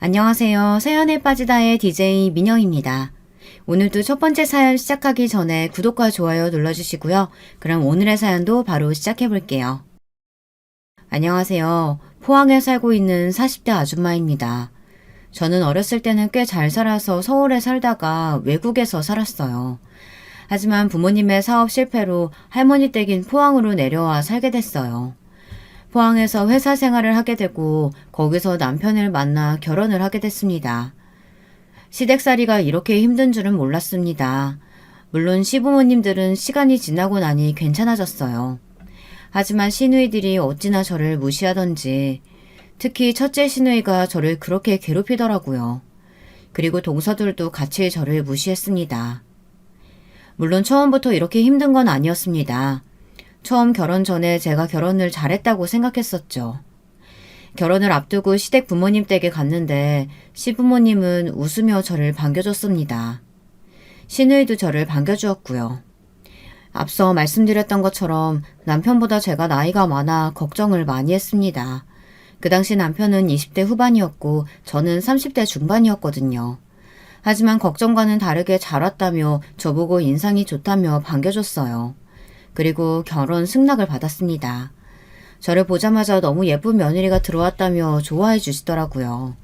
안녕하세요. 사연에 빠지다의 DJ 민영입니다. 오늘도 첫 번째 사연 시작하기 전에 구독과 좋아요 눌러주시고요. 그럼 오늘의 사연도 바로 시작해 볼게요. 안녕하세요. 포항에 살고 있는 40대 아줌마입니다. 저는 어렸을 때는 꽤 잘 살아서 서울에 살다가 외국에서 살았어요. 하지만 부모님의 사업 실패로 할머니 댁인 포항으로 내려와 살게 됐어요. 포항에서 회사 생활을 하게 되고 거기서 남편을 만나 결혼을 하게 됐습니다. 시댁살이가 이렇게 힘든 줄은 몰랐습니다. 물론 시부모님들은 시간이 지나고 나니 괜찮아졌어요. 하지만 시누이들이 어찌나 저를 무시하던지 특히 첫째 시누이가 저를 그렇게 괴롭히더라고요. 그리고 동서들도 같이 저를 무시했습니다. 물론 처음부터 이렇게 힘든 건 아니었습니다. 처음 결혼 전에 제가 결혼을 잘했다고 생각했었죠. 결혼을 앞두고 시댁 부모님 댁에 갔는데 시부모님은 웃으며 저를 반겨줬습니다. 시누이도 저를 반겨주었고요. 앞서 말씀드렸던 것처럼 남편보다 제가 나이가 많아 걱정을 많이 했습니다. 그 당시 남편은 20대 후반이었고 저는 30대 중반이었거든요. 하지만 걱정과는 다르게 잘 왔다며 저보고 인상이 좋다며 반겨줬어요. 그리고 결혼 승낙을 받았습니다. 저를 보자마자 너무 예쁜 며느리가 들어왔다며 좋아해 주시더라고요.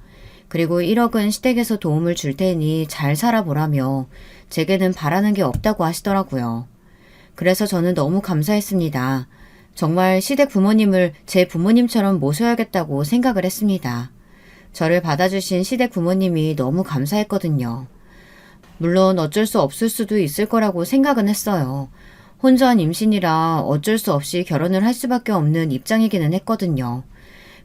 그리고 1억은 시댁에서 도움을 줄 테니 잘 살아보라며 제게는 바라는 게 없다고 하시더라고요. 그래서 저는 너무 감사했습니다. 정말 시댁 부모님을 제 부모님처럼 모셔야겠다고 생각을 했습니다. 저를 받아주신 시댁 부모님이 너무 감사했거든요. 물론 어쩔 수 없을 수도 있을 거라고 생각은 했어요. 혼전 임신이라 어쩔 수 없이 결혼을 할 수밖에 없는 입장이기는 했거든요.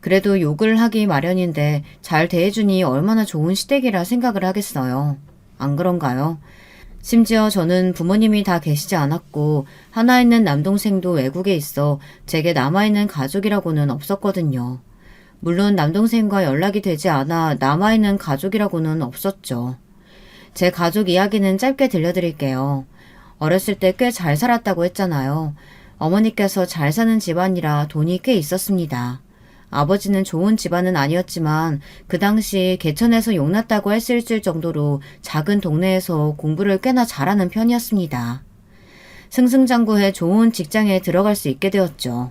그래도 욕을 하기 마련인데 잘 대해주니 얼마나 좋은 시댁이라 생각을 하겠어요. 안 그런가요? 심지어 저는 부모님이 다 계시지 않았고 하나 있는 남동생도 외국에 있어 제게 남아있는 가족이라고는 없었거든요. 물론 남동생과 연락이 되지 않아 남아있는 가족이라고는 없었죠. 제 가족 이야기는 짧게 들려드릴게요. 어렸을 때 꽤 잘 살았다고 했잖아요. 어머니께서 잘 사는 집안이라 돈이 꽤 있었습니다. 아버지는 좋은 집안은 아니었지만 그 당시 개천에서 용났다고 할 수 있을 정도로 작은 동네에서 공부를 꽤나 잘하는 편이었습니다. 승승장구해 좋은 직장에 들어갈 수 있게 되었죠.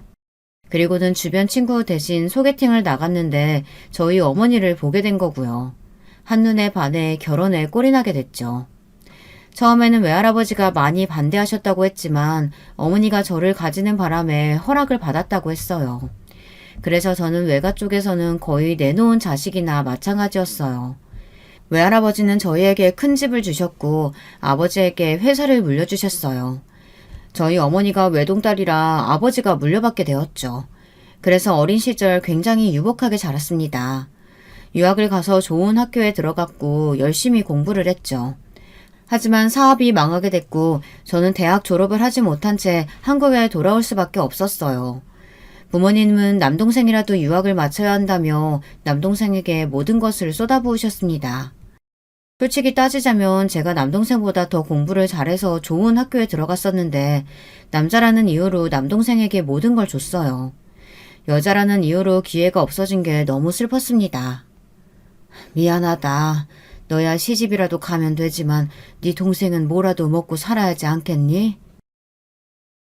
그리고는 주변 친구 대신 소개팅을 나갔는데 저희 어머니를 보게 된 거고요. 한눈에 반해 결혼에 꼴이 나게 됐죠. 처음에는 외할아버지가 많이 반대하셨다고 했지만 어머니가 저를 가지는 바람에 허락을 받았다고 했어요. 그래서 저는 외가 쪽에서는 거의 내놓은 자식이나 마찬가지였어요. 외할아버지는 저희에게 큰 집을 주셨고 아버지에게 회사를 물려주셨어요. 저희 어머니가 외동딸이라 아버지가 물려받게 되었죠. 그래서 어린 시절 굉장히 유복하게 자랐습니다. 유학을 가서 좋은 학교에 들어갔고 열심히 공부를 했죠. 하지만 사업이 망하게 됐고 저는 대학 졸업을 하지 못한 채 한국에 돌아올 수밖에 없었어요. 부모님은 남동생이라도 유학을 마쳐야 한다며 남동생에게 모든 것을 쏟아부으셨습니다. 솔직히 따지자면 제가 남동생보다 더 공부를 잘해서 좋은 학교에 들어갔었는데 남자라는 이유로 남동생에게 모든 걸 줬어요. 여자라는 이유로 기회가 없어진 게 너무 슬펐습니다. 미안하다. 너야 시집이라도 가면 되지만 네 동생은 뭐라도 먹고 살아야지 않겠니?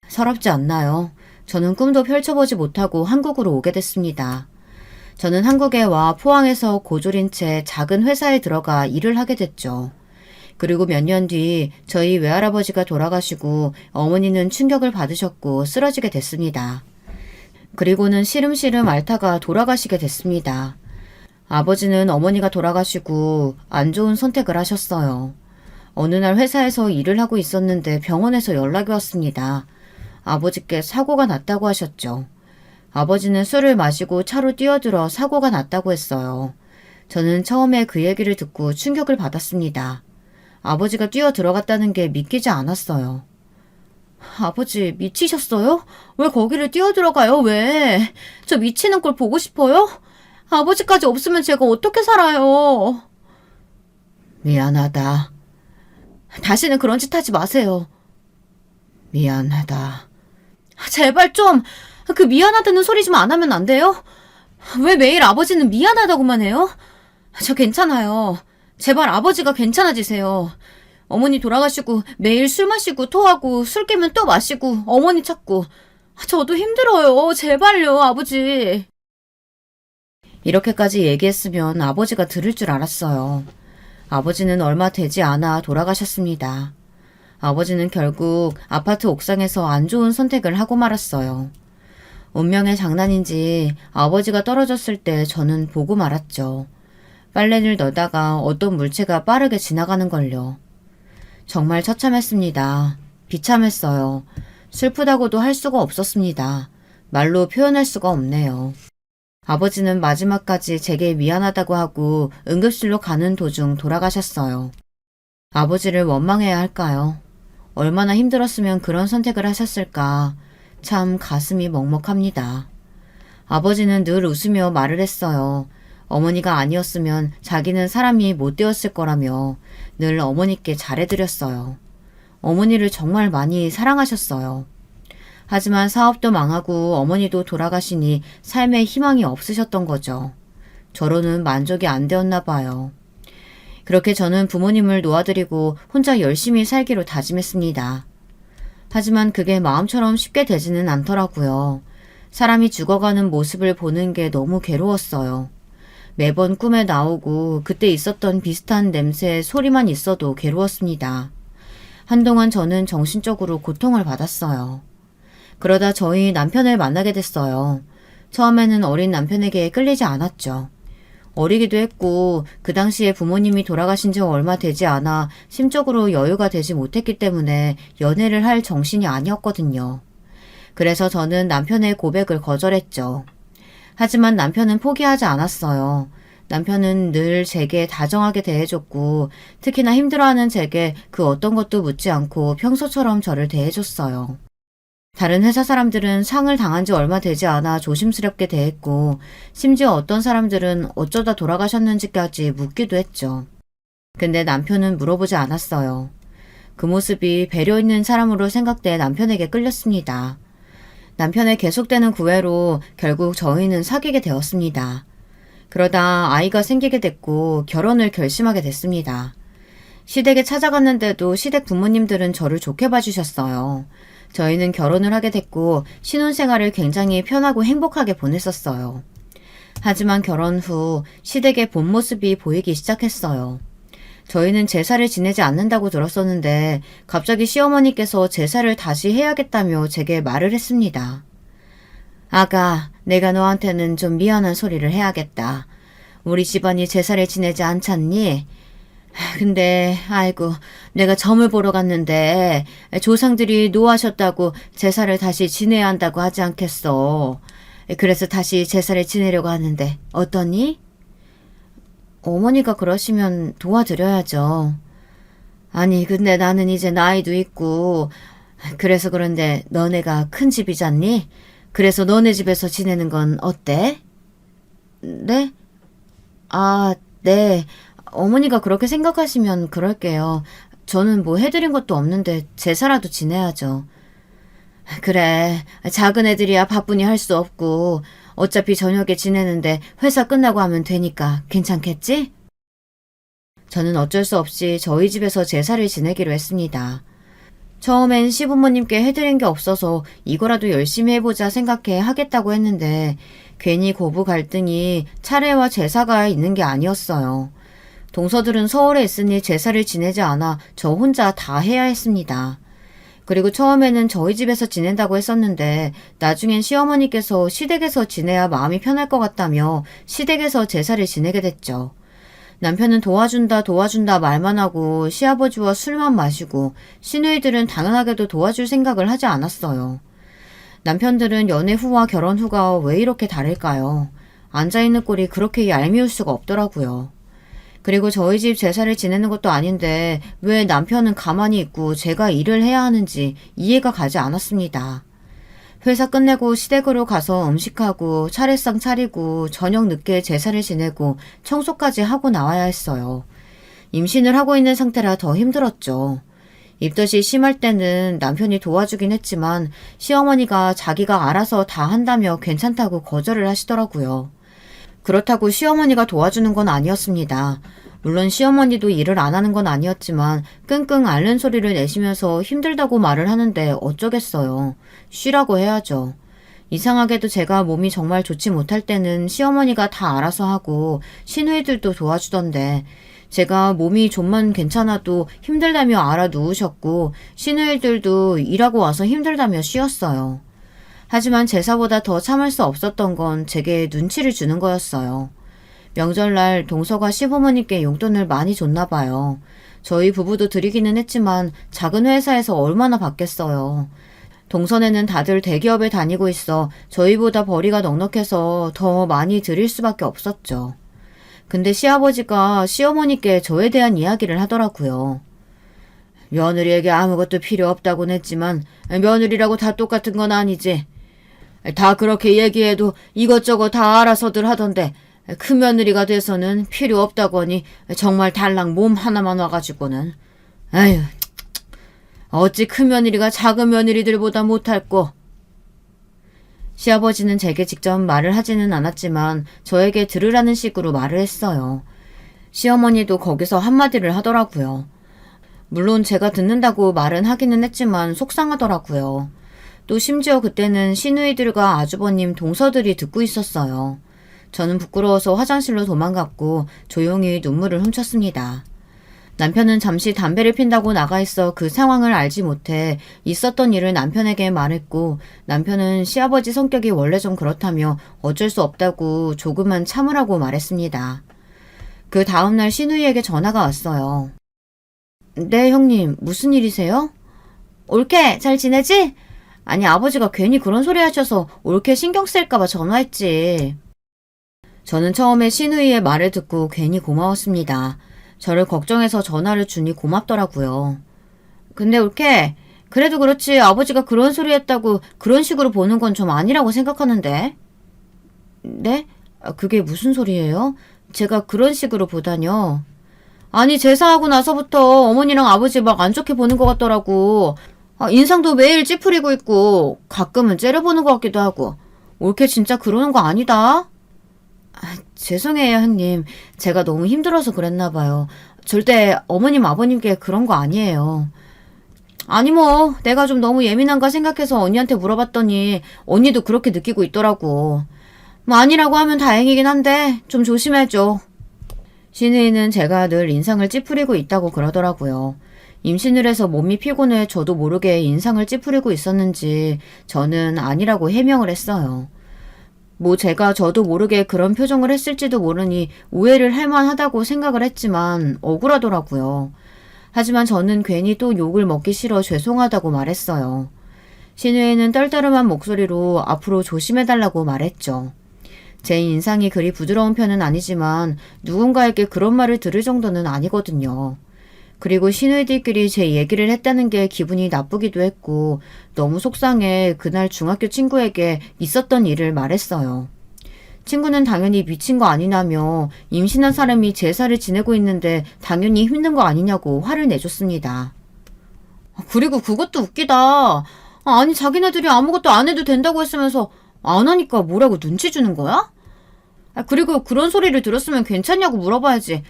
서럽지 않나요? 저는 꿈도 펼쳐보지 못하고 한국으로 오게 됐습니다. 저는 한국에 와 포항에서 고졸인 채 작은 회사에 들어가 일을 하게 됐죠. 그리고 몇 년 뒤 저희 외할아버지가 돌아가시고 어머니는 충격을 받으셨고 쓰러지게 됐습니다. 그리고는 시름시름 앓다가 돌아가시게 됐습니다. 아버지는 어머니가 돌아가시고 안 좋은 선택을 하셨어요. 어느 날 회사에서 일을 하고 있었는데 병원에서 연락이 왔습니다. 아버지께 사고가 났다고 하셨죠. 아버지는 술을 마시고 차로 뛰어들어 사고가 났다고 했어요. 저는 처음에 그 얘기를 듣고 충격을 받았습니다. 아버지가 뛰어들어갔다는 게 믿기지 않았어요. 아버지 미치셨어요? 왜 거기를 뛰어들어가요? 왜? 저 미치는 걸 보고 싶어요? 아버지까지 없으면 제가 어떻게 살아요? 미안하다. 다시는 그런 짓 하지 마세요. 미안하다. 제발 좀 그 미안하다는 소리 좀 안 하면 안 돼요? 왜 매일 아버지는 미안하다고만 해요? 저 괜찮아요. 제발 아버지가 괜찮아지세요. 어머니 돌아가시고 매일 술 마시고 토하고 술 깨면 또 마시고 어머니 찾고 저도 힘들어요. 제발요, 아버지. 이렇게까지 얘기했으면 아버지가 들을 줄 알았어요. 아버지는 얼마 되지 않아 돌아가셨습니다. 아버지는 결국 아파트 옥상에서 안 좋은 선택을 하고 말았어요. 운명의 장난인지 아버지가 떨어졌을 때 저는 보고 말았죠. 빨래를 넣다가 어떤 물체가 빠르게 지나가는 걸요. 정말 처참했습니다. 비참했어요. 슬프다고도 할 수가 없었습니다. 말로 표현할 수가 없네요. 아버지는 마지막까지 제게 미안하다고 하고 응급실로 가는 도중 돌아가셨어요. 아버지를 원망해야 할까요? 얼마나 힘들었으면 그런 선택을 하셨을까. 참 가슴이 먹먹합니다. 아버지는 늘 웃으며 말을 했어요. 어머니가 아니었으면 자기는 사람이 못 되었을 거라며 늘 어머니께 잘해드렸어요. 어머니를 정말 많이 사랑하셨어요. 하지만 사업도 망하고 어머니도 돌아가시니 삶에 희망이 없으셨던 거죠. 저로는 만족이 안 되었나 봐요. 그렇게 저는 부모님을 놓아드리고 혼자 열심히 살기로 다짐했습니다. 하지만 그게 마음처럼 쉽게 되지는 않더라고요. 사람이 죽어가는 모습을 보는 게 너무 괴로웠어요. 매번 꿈에 나오고 그때 있었던 비슷한 냄새의 소리만 있어도 괴로웠습니다. 한동안 저는 정신적으로 고통을 받았어요. 그러다 저희 남편을 만나게 됐어요. 처음에는 어린 남편에게 끌리지 않았죠. 어리기도 했고 그 당시에 부모님이 돌아가신 지 얼마 되지 않아 심적으로 여유가 되지 못했기 때문에 연애를 할 정신이 아니었거든요. 그래서 저는 남편의 고백을 거절했죠. 하지만 남편은 포기하지 않았어요. 남편은 늘 제게 다정하게 대해줬고 특히나 힘들어하는 제게 그 어떤 것도 묻지 않고 평소처럼 저를 대해줬어요. 다른 회사 사람들은 상을 당한 지 얼마 되지 않아 조심스럽게 대했고 심지어 어떤 사람들은 어쩌다 돌아가셨는지까지 묻기도 했죠. 근데 남편은 물어보지 않았어요. 그 모습이 배려 있는 사람으로 생각돼 남편에게 끌렸습니다. 남편의 계속되는 구애로 결국 저희는 사귀게 되었습니다. 그러다 아이가 생기게 됐고 결혼을 결심하게 됐습니다. 시댁에 찾아갔는데도 시댁 부모님들은 저를 좋게 봐주셨어요. 저희는 결혼을 하게 됐고 신혼생활을 굉장히 편하고 행복하게 보냈었어요. 하지만 결혼 후 시댁의 본 모습이 보이기 시작했어요. 저희는 제사를 지내지 않는다고 들었었는데 갑자기 시어머니께서 제사를 다시 해야겠다며 제게 말을 했습니다. 아가, 내가 너한테는 좀 미안한 소리를 해야겠다. 우리 집안이 제사를 지내지 않잖니? 근데 아이고 내가 점을 보러 갔는데 조상들이 노하셨다고 제사를 다시 지내야 한다고 하지 않겠어. 그래서 다시 제사를 지내려고 하는데 어떠니? 어머니가 그러시면 도와드려야죠. 아니 근데 나는 이제 나이도 있고 그래서 그런데 너네가 큰 집이잖니? 그래서 너네 집에서 지내는 건 어때? 네? 아, 네. 어머니가 그렇게 생각하시면 그럴게요. 저는 뭐 해드린 것도 없는데 제사라도 지내야죠. 그래, 작은 애들이야 바쁘니 할 수 없고 어차피 저녁에 지내는데 회사 끝나고 하면 되니까 괜찮겠지? 저는 어쩔 수 없이 저희 집에서 제사를 지내기로 했습니다. 처음엔 시부모님께 해드린 게 없어서 이거라도 열심히 해보자 생각해 하겠다고 했는데 괜히 고부 갈등이 차례와 제사가 있는 게 아니었어요. 동서들은 서울에 있으니 제사를 지내지 않아 저 혼자 다 해야 했습니다. 그리고 처음에는 저희 집에서 지낸다고 했었는데 나중엔 시어머니께서 시댁에서 지내야 마음이 편할 것 같다며 시댁에서 제사를 지내게 됐죠. 남편은 도와준다 말만 하고 시아버지와 술만 마시고 시누이들은 당연하게도 도와줄 생각을 하지 않았어요. 남편들은 연애 후와 결혼 후가 왜 이렇게 다를까요? 앉아있는 꼴이 그렇게 얄미울 수가 없더라고요. 그리고 저희 집 제사를 지내는 것도 아닌데 왜 남편은 가만히 있고 제가 일을 해야 하는지 이해가 가지 않았습니다. 회사 끝내고 시댁으로 가서 음식하고 차례상 차리고 저녁 늦게 제사를 지내고 청소까지 하고 나와야 했어요. 임신을 하고 있는 상태라 더 힘들었죠. 입덧이 심할 때는 남편이 도와주긴 했지만 시어머니가 자기가 알아서 다 한다며 괜찮다고 거절을 하시더라고요. 그렇다고 시어머니가 도와주는 건 아니었습니다. 물론 시어머니도 일을 안 하는 건 아니었지만 끙끙 앓는 소리를 내시면서 힘들다고 말을 하는데 어쩌겠어요. 쉬라고 해야죠. 이상하게도 제가 몸이 정말 좋지 못할 때는 시어머니가 다 알아서 하고 시누이들도 도와주던데 제가 몸이 좀만 괜찮아도 힘들다며 알아 누우셨고 시누이들도 일하고 와서 힘들다며 쉬었어요. 하지만 제사보다 더 참을 수 없었던 건 제게 눈치를 주는 거였어요. 명절날 동서가 시부모님께 용돈을 많이 줬나 봐요. 저희 부부도 드리기는 했지만 작은 회사에서 얼마나 받겠어요. 동선에는 다들 대기업에 다니고 있어 저희보다 벌이가 넉넉해서 더 많이 드릴 수밖에 없었죠. 근데 시아버지가 시어머니께 저에 대한 이야기를 하더라고요. 며느리에게 아무것도 필요 없다고는 했지만 며느리라고 다 똑같은 건 아니지. 다 그렇게 얘기해도 이것저것 다 알아서들 하던데 큰 며느리가 돼서는 필요 없다고 하니 정말 달랑 몸 하나만 와가지고는. 아휴, 어찌 큰 며느리가 작은 며느리들보다 못할꼬. 시아버지는 제게 직접 말을 하지는 않았지만 저에게 들으라는 식으로 말을 했어요. 시어머니도 거기서 한마디를 하더라고요. 물론 제가 듣는다고 말은 하기는 했지만 속상하더라고요. 또 심지어 그때는 시누이들과 아주버님 동서들이 듣고 있었어요. 저는 부끄러워서 화장실로 도망갔고 조용히 눈물을 훔쳤습니다. 남편은 잠시 담배를 핀다고 나가 있어 그 상황을 알지 못해 있었던 일을 남편에게 말했고 남편은 시아버지 성격이 원래 좀 그렇다며 어쩔 수 없다고 조금만 참으라고 말했습니다. 그 다음날 시누이에게 전화가 왔어요. 네, 형님, 무슨 일이세요? 올케, 잘 지내지? 아니, 아버지가 괜히 그런 소리 하셔서 올케 신경 쓸까봐 전화했지. 저는 처음에 시누이의 말을 듣고 괜히 고마웠습니다. 저를 걱정해서 전화를 주니 고맙더라고요. 근데 올케, 그래도 그렇지 아버지가 그런 소리 했다고 그런 식으로 보는 건 좀 아니라고 생각하는데. 네? 그게 무슨 소리예요? 제가 그런 식으로 보다뇨. 아니, 제사하고 나서부터 어머니랑 아버지 막 안 좋게 보는 것 같더라고. 인상도 매일 찌푸리고 있고 가끔은 째려보는 것 같기도 하고. 올케 진짜 그러는 거 아니다? 죄송해요, 형님. 제가 너무 힘들어서 그랬나 봐요. 절대 어머님, 아버님께 그런 거 아니에요. 아니 뭐 내가 좀 너무 예민한가 생각해서 언니한테 물어봤더니 언니도 그렇게 느끼고 있더라고. 뭐 아니라고 하면 다행이긴 한데 좀 조심해줘. 시누이는 제가 늘 인상을 찌푸리고 있다고 그러더라고요. 임신을 해서 몸이 피곤해 저도 모르게 인상을 찌푸리고 있었는지 저는 아니라고 해명을 했어요. 뭐 제가 저도 모르게 그런 표정을 했을지도 모르니 오해를 할 만하다고 생각을 했지만 억울하더라고요. 하지만 저는 괜히 또 욕을 먹기 싫어 죄송하다고 말했어요. 시누이는 떨떠름한 목소리로 앞으로 조심해달라고 말했죠. 제 인상이 그리 부드러운 편은 아니지만 누군가에게 그런 말을 들을 정도는 아니거든요. 그리고 시누이들끼리 제 얘기를 했다는 게 기분이 나쁘기도 했고 너무 속상해 그날 중학교 친구에게 있었던 일을 말했어요. 친구는 당연히 미친 거 아니냐며 임신한 사람이 제사를 지내고 있는데 당연히 힘든 거 아니냐고 화를 내줬습니다. 그리고 그것도 웃기다. 아니 자기네들이 아무것도 안 해도 된다고 했으면서 안 하니까 뭐라고 눈치 주는 거야? 그리고 그런 소리를 들었으면 괜찮냐고 물어봐야지.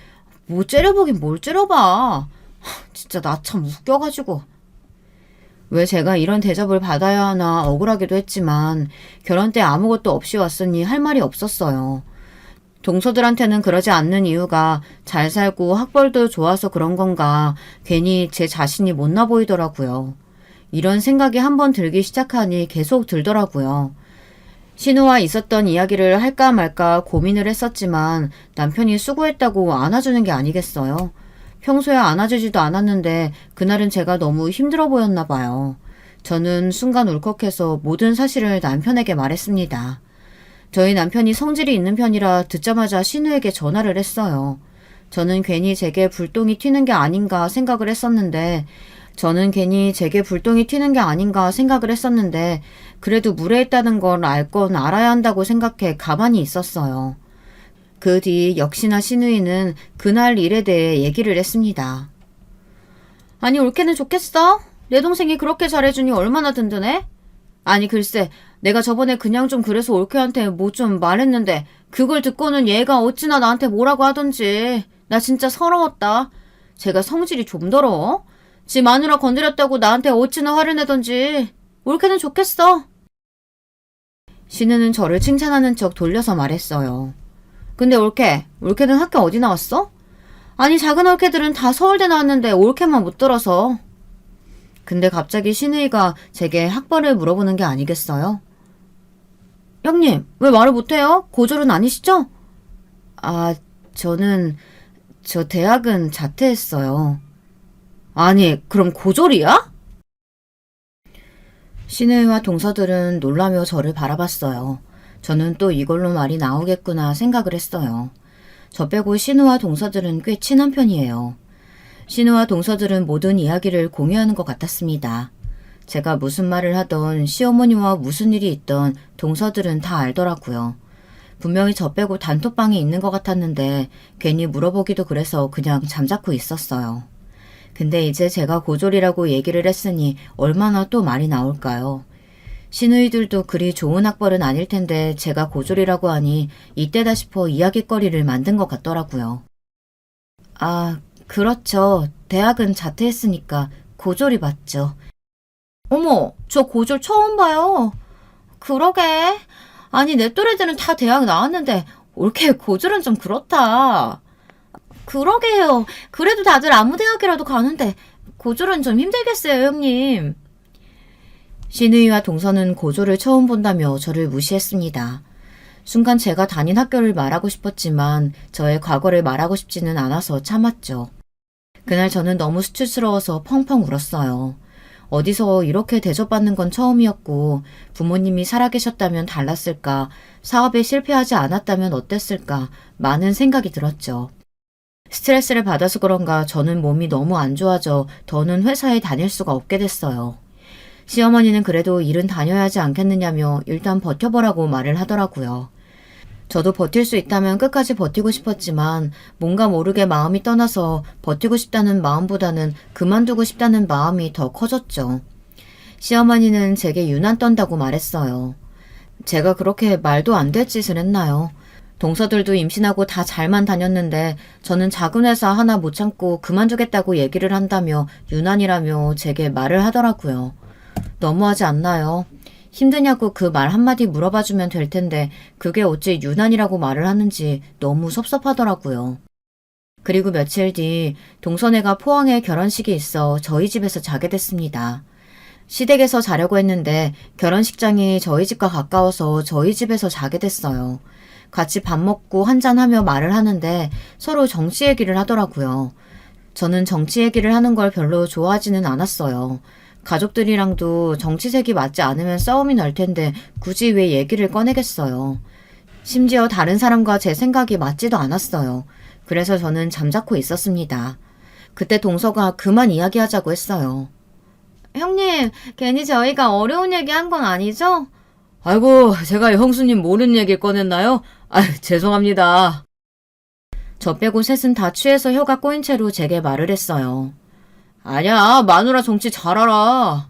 뭐 째려보긴 뭘 째려봐. 진짜 나 참 웃겨가지고. 왜 제가 이런 대접을 받아야 하나 억울하기도 했지만 결혼 때 아무것도 없이 왔으니 할 말이 없었어요. 동서들한테는 그러지 않는 이유가 잘 살고 학벌도 좋아서 그런 건가 괜히 제 자신이 못나 보이더라고요. 이런 생각이 한번 들기 시작하니 계속 들더라고요. 신우와 있었던 이야기를 할까 말까 고민을 했었지만 남편이 수고했다고 안아주는 게 아니겠어요. 평소에 안아주지도 않았는데 그날은 제가 너무 힘들어 보였나 봐요. 저는 순간 울컥해서 모든 사실을 남편에게 말했습니다. 저희 남편이 성질이 있는 편이라 듣자마자 신우에게 전화를 했어요. 저는 괜히 제게 불똥이 튀는 게 아닌가 생각을 했었는데 그래도 무례했다는 걸 알 건 알아야 한다고 생각해 가만히 있었어요. 그 뒤 역시나 시누이는 그날 일에 대해 얘기를 했습니다. 아니 올케는 좋겠어? 내 동생이 그렇게 잘해주니 얼마나 든든해? 아니 글쎄 내가 저번에 그냥 좀 그래서 올케한테 뭐 좀 말했는데 그걸 듣고는 얘가 어찌나 나한테 뭐라고 하던지. 나 진짜 서러웠다. 제가 성질이 좀 더러워? 지 마누라 건드렸다고 나한테 어찌나 화를 내던지. 올케는 좋겠어. 신우는 저를 칭찬하는 척 돌려서 말했어요. 근데 올케는 학교 어디 나왔어? 아니 작은 올케들은 다 서울대 나왔는데 올케만 못 들어서. 근데 갑자기 신우이가 제게 학벌을 물어보는 게 아니겠어요? 형님, 왜 말을 못해요? 고졸은 아니시죠? 아, 저 대학은 자퇴했어요. 아니, 그럼 고졸이야? 신우이와 동서들은 놀라며 저를 바라봤어요. 저는 또 이걸로 말이 나오겠구나 생각을 했어요. 저 빼고 신우와 동서들은 꽤 친한 편이에요. 신우와 동서들은 모든 이야기를 공유하는 것 같았습니다. 제가 무슨 말을 하던 시어머니와 무슨 일이 있던 동서들은 다 알더라고요. 분명히 저 빼고 단톡방에 있는 것 같았는데 괜히 물어보기도 그래서 그냥 잠자코 있었어요. 근데 이제 제가 고졸이라고 얘기를 했으니 얼마나 또 말이 나올까요? 시누이들도 그리 좋은 학벌은 아닐 텐데 제가 고졸이라고 하니 이때다 싶어 이야깃거리를 만든 것 같더라고요. 아, 그렇죠. 대학은 자퇴했으니까 고졸이 맞죠. 어머, 저 고졸 처음 봐요. 그러게. 아니, 내 또래들은 다 대학 나왔는데 올케 고졸은 좀 그렇다. 그러게요. 그래도 다들 아무 대학이라도 가는데 고졸은 좀 힘들겠어요, 형님. 신우이와 동서는 고졸을 처음 본다며 저를 무시했습니다. 순간 제가 다닌 학교를 말하고 싶었지만 저의 과거를 말하고 싶지는 않아서 참았죠. 그날 저는 너무 수치스러워서 펑펑 울었어요. 어디서 이렇게 대접받는 건 처음이었고 부모님이 살아계셨다면 달랐을까, 사업에 실패하지 않았다면 어땠을까 많은 생각이 들었죠. 스트레스를 받아서 그런가 저는 몸이 너무 안 좋아져 더는 회사에 다닐 수가 없게 됐어요. 시어머니는 그래도 일은 다녀야 하지 않겠느냐며 일단 버텨보라고 말을 하더라고요. 저도 버틸 수 있다면 끝까지 버티고 싶었지만 뭔가 모르게 마음이 떠나서 버티고 싶다는 마음보다는 그만두고 싶다는 마음이 더 커졌죠. 시어머니는 제게 유난 떤다고 말했어요. 제가 그렇게 말도 안 될 짓을 했나요? 동서들도 임신하고 다 잘만 다녔는데 저는 작은 회사 하나 못 참고 그만두겠다고 얘기를 한다며 유난이라며 제게 말을 하더라고요. 너무하지 않나요? 힘드냐고 그 말 한마디 물어봐주면 될 텐데 그게 어찌 유난이라고 말을 하는지 너무 섭섭하더라고요. 그리고 며칠 뒤 동서네가 포항에 결혼식이 있어 저희 집에서 자게 됐습니다. 시댁에서 자려고 했는데 결혼식장이 저희 집과 가까워서 저희 집에서 자게 됐어요. 같이 밥 먹고 한잔하며 말을 하는데 서로 정치 얘기를 하더라고요. 저는 정치 얘기를 하는 걸 별로 좋아하지는 않았어요. 가족들이랑도 정치색이 맞지 않으면 싸움이 날 텐데 굳이 왜 얘기를 꺼내겠어요. 심지어 다른 사람과 제 생각이 맞지도 않았어요. 그래서 저는 잠자코 있었습니다. 그때 동서가 그만 이야기하자고 했어요. 형님, 괜히 저희가 어려운 얘기 한 건 아니죠? 아이고, 제가 형수님 모르는 얘기를 꺼냈나요? 죄송합니다. 저 빼고 셋은 다 취해서 혀가 꼬인 채로 제게 말을 했어요. 아니야, 마누라 정치 잘 알아.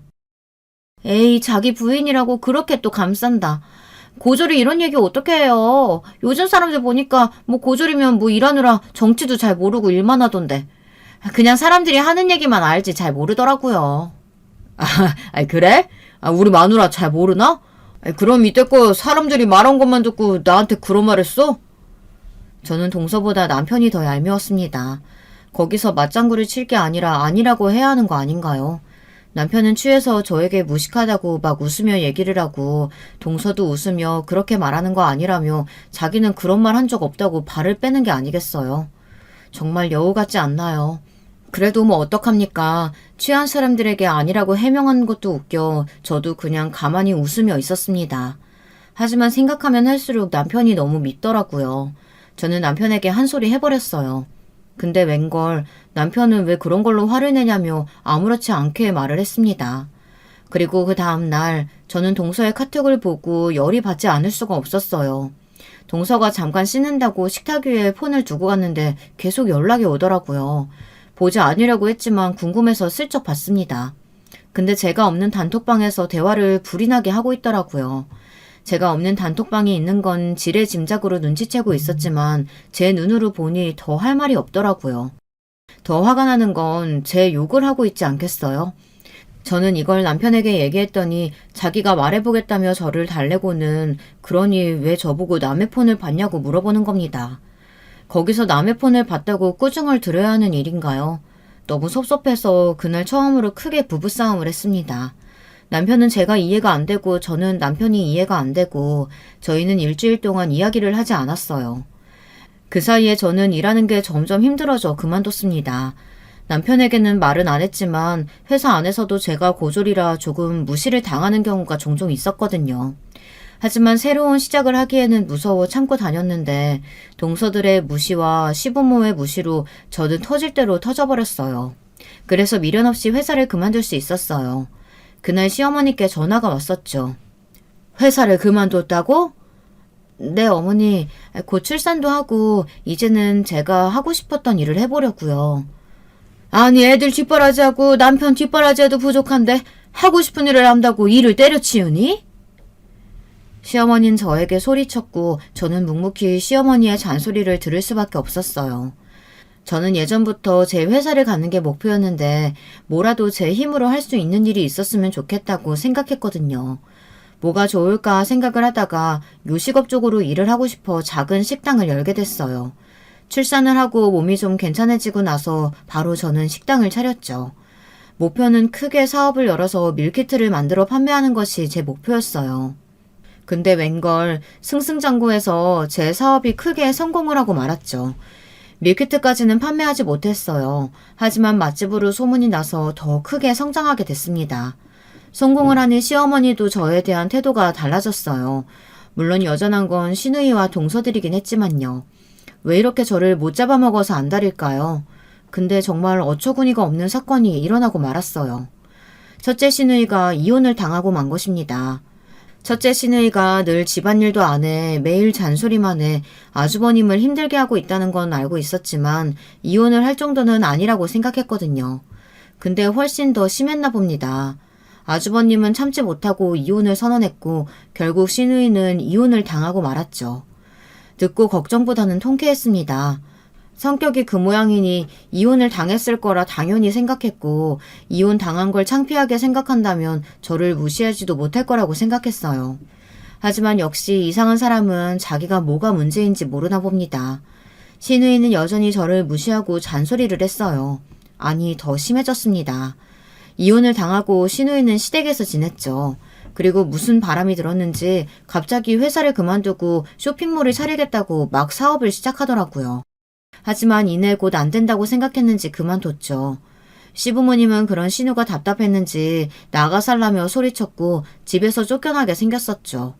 에이, 자기 부인이라고 그렇게 또 감싼다. 고졸이 이런 얘기 어떻게 해요? 요즘 사람들 보니까 뭐 고졸이면 뭐 일하느라 정치도 잘 모르고 일만 하던데. 그냥 사람들이 하는 얘기만 알지 잘 모르더라고요. 그래? 우리 마누라 잘 모르나? 그럼 이때껏 사람들이 말한 것만 듣고 나한테 그런 말 했어? 저는 동서보다 남편이 더 얄미웠습니다. 거기서 맞장구를 칠 게 아니라 아니라고 해야 하는 거 아닌가요? 남편은 취해서 저에게 무식하다고 막 웃으며 얘기를 하고 동서도 웃으며 그렇게 말하는 거 아니라며 자기는 그런 말 한 적 없다고 발을 빼는 게 아니겠어요. 정말 여우 같지 않나요? 그래도 뭐 어떡합니까? 취한 사람들에게 아니라고 해명하는 것도 웃겨 저도 그냥 가만히 웃으며 있었습니다. 하지만 생각하면 할수록 남편이 너무 밉더라고요. 저는 남편에게 한 소리 해버렸어요. 근데 웬걸 남편은 왜 그런 걸로 화를 내냐며 아무렇지 않게 말을 했습니다. 그리고 그 다음 날 저는 동서의 카톡을 보고 열이 받지 않을 수가 없었어요. 동서가 잠깐 씻는다고 식탁 위에 폰을 두고 갔는데 계속 연락이 오더라고요. 보지 않으려고 했지만 궁금해서 슬쩍 봤습니다. 근데 제가 없는 단톡방에서 대화를 불이 나게 하고 있더라고요. 제가 없는 단톡방이 있는 건 지레짐작으로 눈치채고 있었지만 제 눈으로 보니 더 할 말이 없더라고요. 더 화가 나는 건 제 욕을 하고 있지 않겠어요? 저는 이걸 남편에게 얘기했더니 자기가 말해보겠다며 저를 달래고는 그러니 왜 저보고 남의 폰을 봤냐고 물어보는 겁니다. 거기서 남의 폰을 봤다고 꾸중을 들어야 하는 일인가요? 너무 섭섭해서 그날 처음으로 크게 부부싸움을 했습니다. 남편은 제가 이해가 안 되고 저는 남편이 이해가 안 되고 저희는 일주일 동안 이야기를 하지 않았어요. 그 사이에 저는 일하는 게 점점 힘들어져 그만뒀습니다. 남편에게는 말은 안 했지만 회사 안에서도 제가 고졸이라 조금 무시를 당하는 경우가 종종 있었거든요. 하지만 새로운 시작을 하기에는 무서워 참고 다녔는데 동서들의 무시와 시부모의 무시로 저는 터질 대로 터져버렸어요. 그래서 미련 없이 회사를 그만둘 수 있었어요. 그날 시어머니께 전화가 왔었죠. 회사를 그만뒀다고? 네, 어머니. 곧 출산도 하고 이제는 제가 하고 싶었던 일을 해보려고요. 아니, 애들 뒷바라지하고 남편 뒷바라지해도 부족한데 하고 싶은 일을 한다고 일을 때려치우니? 시어머니는 저에게 소리쳤고 저는 묵묵히 시어머니의 잔소리를 들을 수밖에 없었어요. 저는 예전부터 제 회사를 가는 게 목표였는데 뭐라도 제 힘으로 할 수 있는 일이 있었으면 좋겠다고 생각했거든요. 뭐가 좋을까 생각을 하다가 요식업 쪽으로 일을 하고 싶어 작은 식당을 열게 됐어요. 출산을 하고 몸이 좀 괜찮아지고 나서 바로 저는 식당을 차렸죠. 목표는 크게 사업을 열어서 밀키트를 만들어 판매하는 것이 제 목표였어요. 근데 웬걸 승승장구해서 제 사업이 크게 성공을 하고 말았죠. 밀키트까지는 판매하지 못했어요. 하지만 맛집으로 소문이 나서 더 크게 성장하게 됐습니다. 성공을 하니 시어머니도 저에 대한 태도가 달라졌어요. 물론 여전한 건 시누이와 동서들이긴 했지만요. 왜 이렇게 저를 못 잡아먹어서 안달일까요? 근데 정말 어처구니가 없는 사건이 일어나고 말았어요. 첫째 시누이가 이혼을 당하고 만 것입니다. 첫째 시누이가 늘 집안일도 안 해 매일 잔소리만 해 아주버님을 힘들게 하고 있다는 건 알고 있었지만 이혼을 할 정도는 아니라고 생각했거든요. 근데 훨씬 더 심했나 봅니다. 아주버님은 참지 못하고 이혼을 선언했고 결국 시누이는 이혼을 당하고 말았죠. 듣고 걱정보다는 통쾌했습니다. 성격이 그 모양이니 이혼을 당했을 거라 당연히 생각했고 이혼 당한 걸 창피하게 생각한다면 저를 무시하지도 못할 거라고 생각했어요. 하지만 역시 이상한 사람은 자기가 뭐가 문제인지 모르나 봅니다. 시누이는 여전히 저를 무시하고 잔소리를 했어요. 아니, 더 심해졌습니다. 이혼을 당하고 시누이는 시댁에서 지냈죠. 그리고 무슨 바람이 들었는지 갑자기 회사를 그만두고 쇼핑몰을 차리겠다고 막 사업을 시작하더라고요. 하지만 이내 곧 안 된다고 생각했는지 그만뒀죠. 시부모님은 그런 신우가 답답했는지 나가 살라며 소리쳤고 집에서 쫓겨나게 생겼었죠.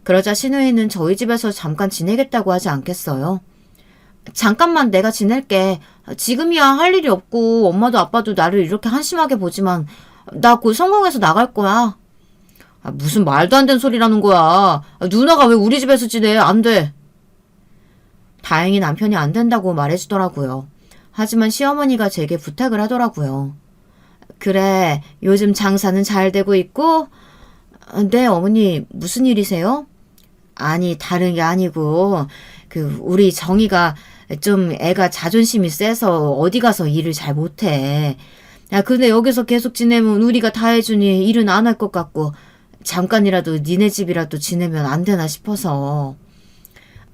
그러자 시누이는 저희 집에서 잠깐 지내겠다고 하지 않겠어요? 잠깐만 내가 지낼게. 지금이야 할 일이 없고 엄마도 아빠도 나를 이렇게 한심하게 보지만 나 곧 성공해서 나갈 거야. 무슨 말도 안 되는 소리라는 거야. 누나가 왜 우리 집에서 지내? 안 돼. 다행히 남편이 안 된다고 말해주더라고요. 하지만 시어머니가 제게 부탁을 하더라고요. 그래, 요즘 장사는 잘 되고 있고? 네, 어머니, 무슨 일이세요? 아니, 다른 게 아니고, 우리 정이가 좀 애가 자존심이 세서 어디 가서 일을 잘 못해. 야, 근데 여기서 계속 지내면 우리가 다 해주니 일은 안 할 것 같고, 잠깐이라도 니네 집이라도 지내면 안 되나 싶어서.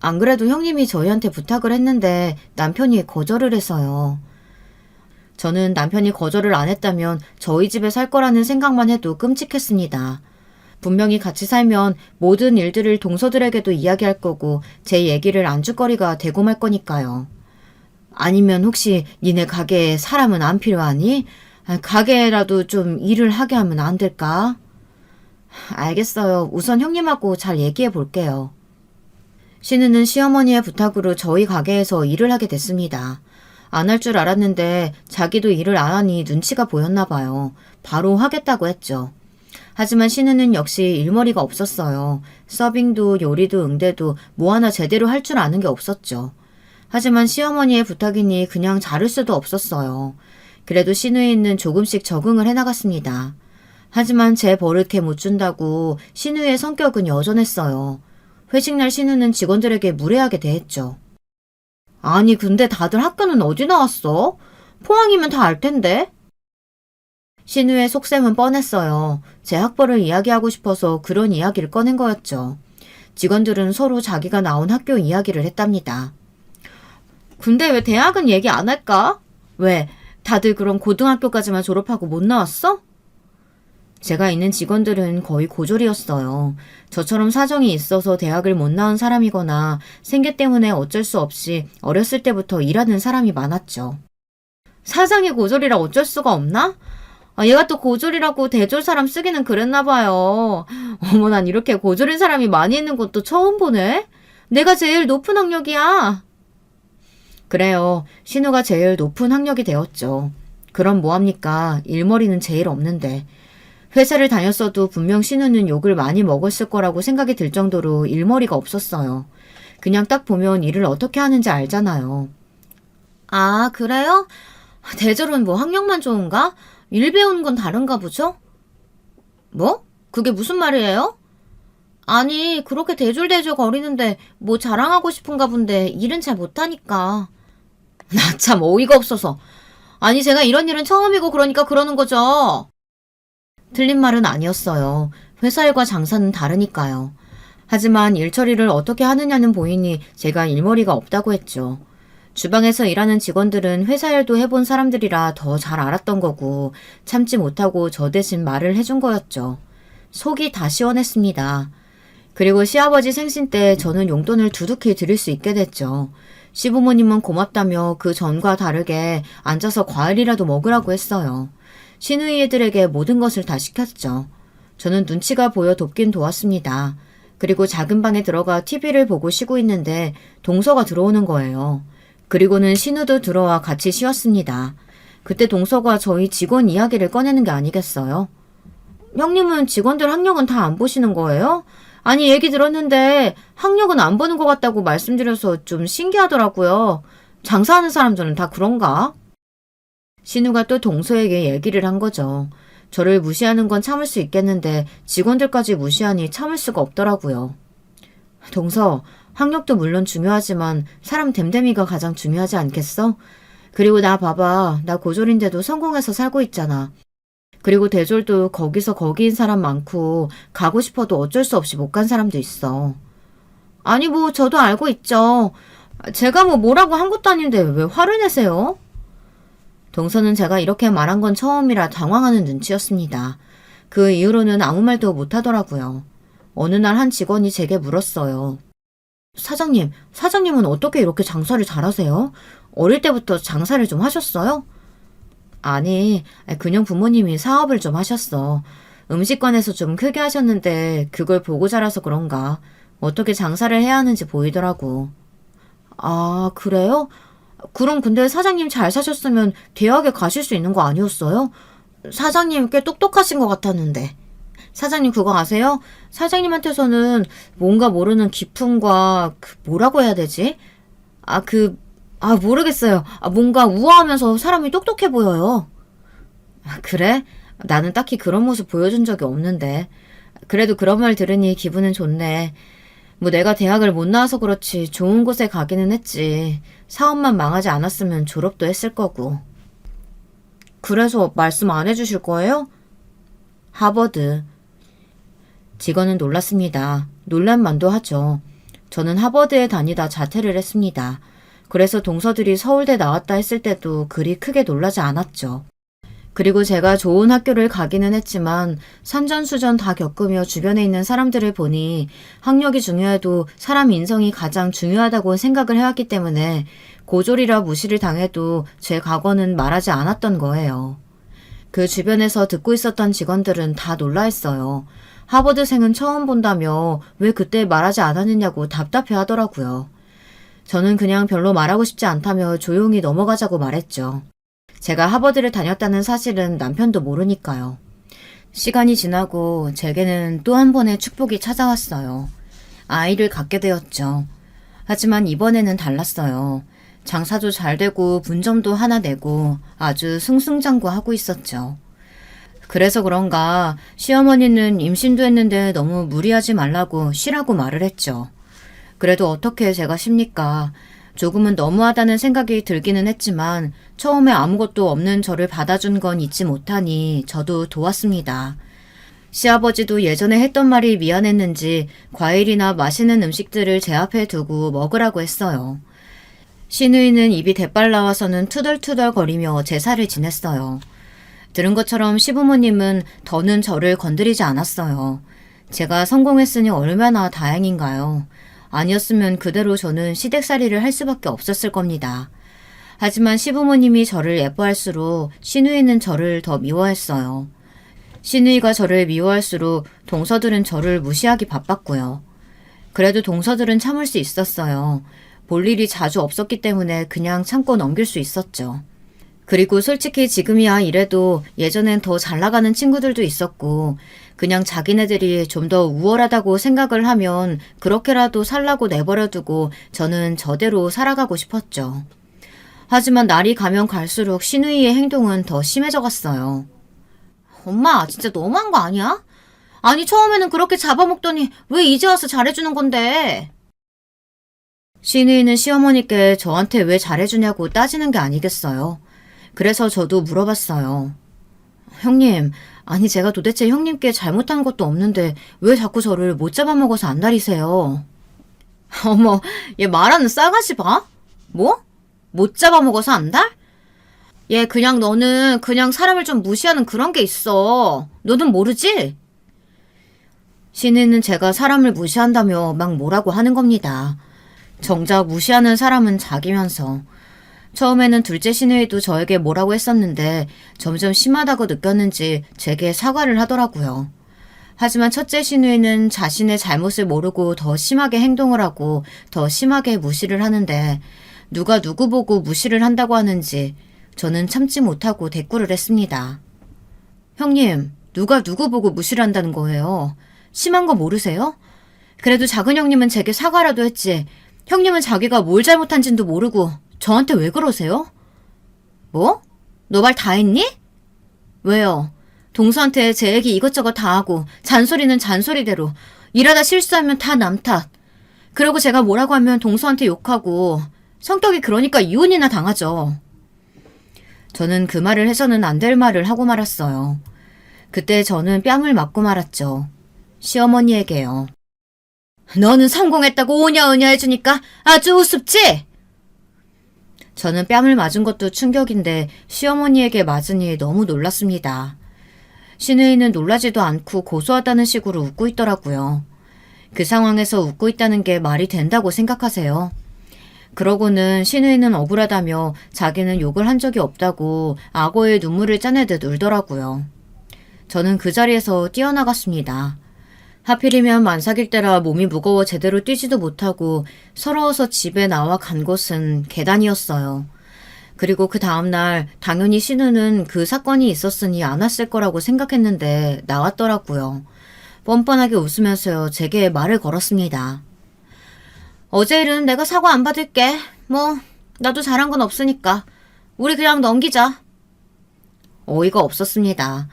안 그래도 형님이 저희한테 부탁을 했는데 남편이 거절을 해서요. 저는 남편이 거절을 안 했다면 저희 집에 살 거라는 생각만 해도 끔찍했습니다. 분명히 같이 살면 모든 일들을 동서들에게도 이야기할 거고 제 얘기를 안주거리가 되고 말 거니까요. 아니면 혹시 니네 가게에 사람은 안 필요하니? 가게라도 좀 일을 하게 하면 안 될까? 알겠어요. 우선 형님하고 잘 얘기해 볼게요. 신우는 시어머니의 부탁으로 저희 가게에서 일을 하게 됐습니다. 안 할 줄 알았는데 자기도 일을 안 하니 눈치가 보였나 봐요. 바로 하겠다고 했죠. 하지만 신우는 역시 일머리가 없었어요. 서빙도 요리도 응대도 뭐 하나 제대로 할 줄 아는 게 없었죠. 하지만 시어머니의 부탁이니 그냥 자를 수도 없었어요. 그래도 신우이는 조금씩 적응을 해나갔습니다. 하지만 제 버릇해 못 준다고 신우의 성격은 여전했어요. 회식날 신우는 직원들에게 무례하게 대했죠. 아니 근데 다들 학교는 어디 나왔어? 포항이면 다 알 텐데. 신우의 속셈은 뻔했어요. 제 학벌을 이야기하고 싶어서 그런 이야기를 꺼낸 거였죠. 직원들은 서로 자기가 나온 학교 이야기를 했답니다. 근데 왜 대학은 얘기 안 할까? 왜? 다들 그럼 고등학교까지만 졸업하고 못 나왔어? 제가 있는 직원들은 거의 고졸이었어요. 저처럼 사정이 있어서 대학을 못 나온 사람이거나 생계 때문에 어쩔 수 없이 어렸을 때부터 일하는 사람이 많았죠. 사장이 고졸이라 어쩔 수가 없나? 얘가 또 고졸이라고 대졸 사람 쓰기는 그랬나 봐요. 어머, 난 이렇게 고졸인 사람이 많이 있는 것도 처음 보네. 내가 제일 높은 학력이야. 그래요. 신우가 제일 높은 학력이 되었죠. 그럼 뭐합니까? 일머리는 제일 없는데. 회사를 다녔어도 분명 신우는 욕을 많이 먹었을 거라고 생각이 들 정도로 일머리가 없었어요. 그냥 딱 보면 일을 어떻게 하는지 알잖아요. 아, 그래요? 대졸은 뭐 학력만 좋은가? 일 배우는 건 다른가 보죠? 뭐? 그게 무슨 말이에요? 아니, 그렇게 대졸대졸 거리는데 뭐 자랑하고 싶은가 본데 일은 잘 못하니까. 나 참 어이가 없어서. 아니, 제가 이런 일은 처음이고 그러니까 그러는 거죠. 틀린 말은 아니었어요. 회사 일과 장사는 다르니까요. 하지만 일 처리를 어떻게 하느냐는 보이니 제가 일머리가 없다고 했죠. 주방에서 일하는 직원들은 회사 일도 해본 사람들이라 더 잘 알았던 거고 참지 못하고 저 대신 말을 해준 거였죠. 속이 다 시원했습니다. 그리고 시아버지 생신 때 저는 용돈을 두둑히 드릴 수 있게 됐죠. 시부모님은 고맙다며 그 전과 다르게 앉아서 과일이라도 먹으라고 했어요. 시누이 애들에게 모든 것을 다 시켰죠. 저는 눈치가 보여 돕긴 도왔습니다. 그리고 작은 방에 들어가 TV를 보고 쉬고 있는데 동서가 들어오는 거예요. 그리고는 신우도 들어와 같이 쉬었습니다. 그때 동서가 저희 직원 이야기를 꺼내는 게 아니겠어요? 형님은 직원들 학력은 다 안 보시는 거예요? 아니 얘기 들었는데 학력은 안 보는 것 같다고 말씀드려서 좀 신기하더라고요. 장사하는 사람들은 다 그런가? 신우가 또 동서에게 얘기를 한 거죠. 저를 무시하는 건 참을 수 있겠는데 직원들까지 무시하니 참을 수가 없더라고요. 동서, 학력도 물론 중요하지만 사람 됨됨이가 가장 중요하지 않겠어? 그리고 나 봐봐. 나 고졸인데도 성공해서 살고 있잖아. 그리고 대졸도 거기서 거기인 사람 많고 가고 싶어도 어쩔 수 없이 못 간 사람도 있어. 아니 뭐 저도 알고 있죠. 제가 뭐 뭐라고 한 것도 아닌데 왜 화를 내세요? 동서는 제가 이렇게 말한 건 처음이라 당황하는 눈치였습니다. 그 이후로는 아무 말도 못하더라고요. 어느 날 한 직원이 제게 물었어요. 사장님은 어떻게 이렇게 장사를 잘하세요? 어릴 때부터 장사를 좀 하셨어요? 아니, 그냥 부모님이 사업을 좀 하셨어. 음식관에서 좀 크게 하셨는데 그걸 보고 자라서 그런가. 어떻게 장사를 해야 하는지 보이더라고. 아, 그래요? 그럼 근데 사장님 잘 사셨으면 대학에 가실 수 있는 거 아니었어요? 사장님 꽤 똑똑하신 것 같았는데. 사장님 그거 아세요? 사장님한테서는 뭔가 모르는 기품과 뭐라고 해야 되지? 모르겠어요. 뭔가 우아하면서 사람이 똑똑해 보여요. 그래? 나는 딱히 그런 모습 보여준 적이 없는데. 그래도 그런 말 들으니 기분은 좋네. 뭐 내가 대학을 못 나와서 그렇지 좋은 곳에 가기는 했지. 사업만 망하지 않았으면 졸업도 했을 거고. 그래서 말씀 안 해주실 거예요? 하버드. 직원은 놀랐습니다. 놀란만도 하죠. 저는 하버드에 다니다 자퇴를 했습니다. 그래서 동서들이 서울대 나왔다 했을 때도 그리 크게 놀라지 않았죠. 그리고 제가 좋은 학교를 가기는 했지만 산전수전 다 겪으며 주변에 있는 사람들을 보니 학력이 중요해도 사람 인성이 가장 중요하다고 생각을 해왔기 때문에 고졸이라 무시를 당해도 제 과거는 말하지 않았던 거예요. 그 주변에서 듣고 있었던 직원들은 다 놀라했어요. 하버드생은 처음 본다며 왜 그때 말하지 않았느냐고 답답해 하더라고요. 저는 그냥 별로 말하고 싶지 않다며 조용히 넘어가자고 말했죠. 제가 하버드를 다녔다는 사실은 남편도 모르니까요. 시간이 지나고 제게는 또 한 번의 축복이 찾아왔어요. 아이를 갖게 되었죠. 하지만 이번에는 달랐어요. 장사도 잘 되고 분점도 하나 내고 아주 승승장구하고 있었죠. 그래서 그런가 시어머니는 임신도 했는데 너무 무리하지 말라고 쉬라고 말을 했죠. 그래도 어떻게 제가 쉽니까? 조금은 너무하다는 생각이 들기는 했지만 처음에 아무것도 없는 저를 받아준 건 잊지 못하니 저도 도왔습니다. 시아버지도 예전에 했던 말이 미안했는지 과일이나 맛있는 음식들을 제 앞에 두고 먹으라고 했어요. 시누이는 입이 대빨 나와서는 투덜투덜 거리며 제사를 지냈어요. 들은 것처럼 시부모님은 더는 저를 건드리지 않았어요. 제가 성공했으니 얼마나 다행인가요. 아니었으면 그대로 저는 시댁살이를 할 수밖에 없었을 겁니다. 하지만 시부모님이 저를 예뻐할수록 시누이는 저를 더 미워했어요. 시누이가 저를 미워할수록 동서들은 저를 무시하기 바빴고요. 그래도 동서들은 참을 수 있었어요. 볼 일이 자주 없었기 때문에 그냥 참고 넘길 수 있었죠. 그리고 솔직히 지금이야 이래도 예전엔 더 잘 나가는 친구들도 있었고 그냥 자기네들이 좀 더 우월하다고 생각을 하면 그렇게라도 살라고 내버려두고 저는 저대로 살아가고 싶었죠. 하지만 날이 가면 갈수록 시누이의 행동은 더 심해져 갔어요. 엄마 진짜 너무한 거 아니야? 아니 처음에는 그렇게 잡아먹더니 왜 이제 와서 잘해주는 건데? 시누이는 시어머니께 저한테 왜 잘해주냐고 따지는 게 아니겠어요. 그래서 저도 물어봤어요. 형님, 아니 제가 도대체 형님께 잘못한 것도 없는데 왜 자꾸 저를 못 잡아먹어서 안달이세요? 어머, 얘 말하는 싸가지 봐? 뭐? 못 잡아먹어서 안달? 얘 그냥 너는 그냥 사람을 좀 무시하는 그런 게 있어. 너는 모르지? 시누이는 제가 사람을 무시한다며 막 뭐라고 하는 겁니다. 정작 무시하는 사람은 자기면서. 처음에는 둘째 시누이도 저에게 뭐라고 했었는데 점점 심하다고 느꼈는지 제게 사과를 하더라고요. 하지만 첫째 시누이는 자신의 잘못을 모르고 더 심하게 행동을 하고 더 심하게 무시를 하는데 누가 누구 보고 무시를 한다고 하는지 저는 참지 못하고 대꾸를 했습니다. 형님, 누가 누구 보고 무시를 한다는 거예요? 심한 거 모르세요? 그래도 작은 형님은 제게 사과라도 했지. 형님은 자기가 뭘 잘못한지도 모르고 저한테 왜 그러세요? 뭐? 너 말 다 했니? 왜요? 동서한테 제 얘기 이것저것 다 하고 잔소리는 잔소리대로 일하다 실수하면 다 남 탓. 그리고 제가 뭐라고 하면 동서한테 욕하고 성격이 그러니까 이혼이나 당하죠. 저는 그 말을 해서는 안 될 말을 하고 말았어요. 그때 저는 뺨을 맞고 말았죠. 시어머니에게요. 너는 성공했다고 오냐오냐 해주니까 아주 우습지? 저는 뺨을 맞은 것도 충격인데 시어머니에게 맞으니 너무 놀랐습니다. 시누이는 놀라지도 않고 고소하다는 식으로 웃고 있더라고요. 그 상황에서 웃고 있다는 게 말이 된다고 생각하세요? 그러고는 시누이는 억울하다며 자기는 욕을 한 적이 없다고 악어의 눈물을 짜내듯 울더라고요. 저는 그 자리에서 뛰어나갔습니다. 하필이면 만삭일 때라 몸이 무거워 제대로 뛰지도 못하고 서러워서 집에 나와 간 곳은 계단이었어요. 그리고 그 다음날 당연히 신우는 그 사건이 있었으니 안 왔을 거라고 생각했는데 나왔더라고요. 뻔뻔하게 웃으면서요 제게 말을 걸었습니다. 어제 일은 내가 사과 안 받을게. 뭐 나도 잘한 건 없으니까 우리 그냥 넘기자. 어이가 없었습니다.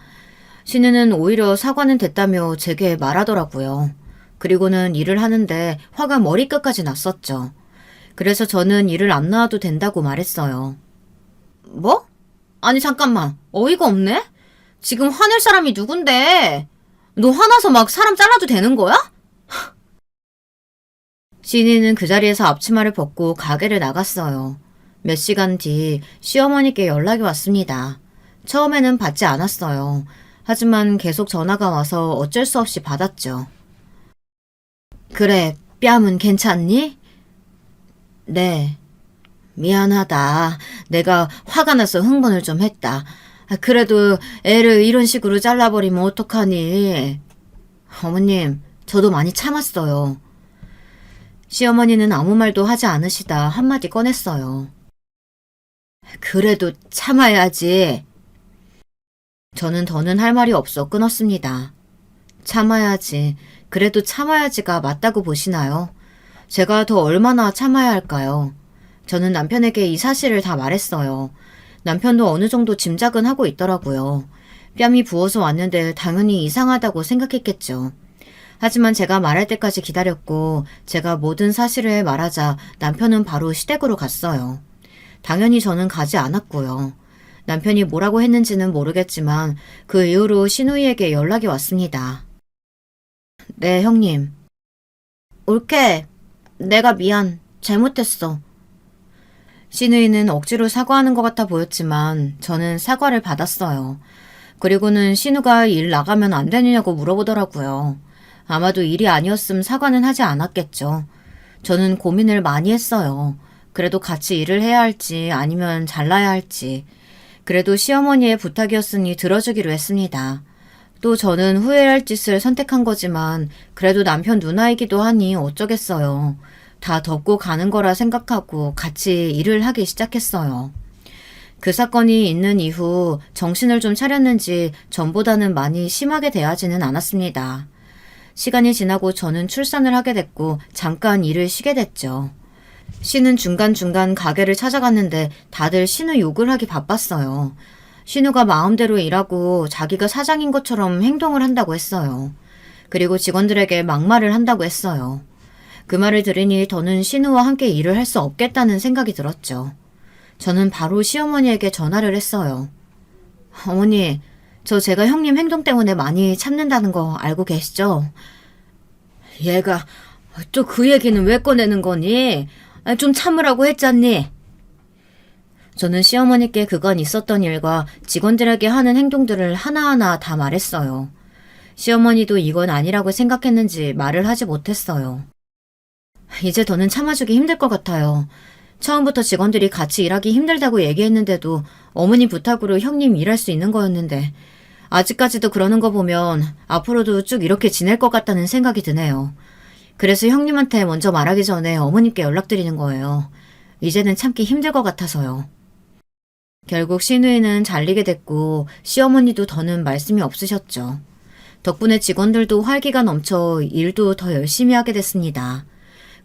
신우는 오히려 사과는 됐다며 제게 말하더라고요. 그리고는 일을 하는데 화가 머리끝까지 났었죠. 그래서 저는 일을 안 놔도 된다고 말했어요. 뭐? 아니 잠깐만, 어이가 없네? 지금 화낼 사람이 누군데? 너 화나서 막 사람 잘라도 되는 거야? 신이는 그 자리에서 앞치마를 벗고 가게를 나갔어요. 몇 시간 뒤 시어머니께 연락이 왔습니다. 처음에는 받지 않았어요. 하지만 계속 전화가 와서 어쩔 수 없이 받았죠. 그래, 뺨은 괜찮니? 네. 미안하다. 내가 화가 나서 흥분을 좀 했다. 그래도 애를 이런 식으로 잘라버리면 어떡하니? 어머님, 저도 많이 참았어요. 시어머니는 아무 말도 하지 않으시다 한마디 꺼냈어요. 그래도 참아야지. 저는 더는 할 말이 없어 끊었습니다. 참아야지. 그래도 참아야지가 맞다고 보시나요? 제가 더 얼마나 참아야 할까요? 저는 남편에게 이 사실을 다 말했어요. 남편도 어느 정도 짐작은 하고 있더라고요. 뺨이 부어서 왔는데 당연히 이상하다고 생각했겠죠. 하지만 제가 말할 때까지 기다렸고 제가 모든 사실을 말하자 남편은 바로 시댁으로 갔어요. 당연히 저는 가지 않았고요. 남편이 뭐라고 했는지는 모르겠지만 그 이후로 신우이에게 연락이 왔습니다. 네, 형님. 올케, 내가 미안. 잘못했어. 신우이는 억지로 사과하는 것 같아 보였지만 저는 사과를 받았어요. 그리고는 신우가 일 나가면 안 되느냐고 물어보더라고요. 아마도 일이 아니었음 사과는 하지 않았겠죠. 저는 고민을 많이 했어요. 그래도 같이 일을 해야 할지 아니면 잘라야 할지. 그래도 시어머니의 부탁이었으니 들어주기로 했습니다. 또 저는 후회할 짓을 선택한 거지만 그래도 남편 누나이기도 하니 어쩌겠어요. 다 덮고 가는 거라 생각하고 같이 일을 하기 시작했어요. 그 사건이 있는 이후 정신을 좀 차렸는지 전보다는 많이 심하게 대하지는 않았습니다. 시간이 지나고 저는 출산을 하게 됐고 잠깐 일을 쉬게 됐죠. 신은 중간중간 가게를 찾아갔는데 다들 신우 욕을 하기 바빴어요. 신우가 마음대로 일하고 자기가 사장인 것처럼 행동을 한다고 했어요. 그리고 직원들에게 막말을 한다고 했어요. 그 말을 들으니 더는 신우와 함께 일을 할 수 없겠다는 생각이 들었죠. 저는 바로 시어머니에게 전화를 했어요. 어머니, 제가 형님 행동 때문에 많이 참는다는 거 알고 계시죠? 얘가 또 그 얘기는 왜 꺼내는 거니? 좀 참으라고 했잖니? 저는 시어머니께 그간 있었던 일과 직원들에게 하는 행동들을 하나하나 다 말했어요. 시어머니도 이건 아니라고 생각했는지 말을 하지 못했어요. 이제 더는 참아주기 힘들 것 같아요. 처음부터 직원들이 같이 일하기 힘들다고 얘기했는데도 어머니 부탁으로 형님 일할 수 있는 거였는데 아직까지도 그러는 거 보면 앞으로도 쭉 이렇게 지낼 것 같다는 생각이 드네요. 그래서 형님한테 먼저 말하기 전에 어머님께 연락드리는 거예요. 이제는 참기 힘들 것 같아서요. 결국 신우이는 잘리게 됐고 시어머니도 더는 말씀이 없으셨죠. 덕분에 직원들도 활기가 넘쳐 일도 더 열심히 하게 됐습니다.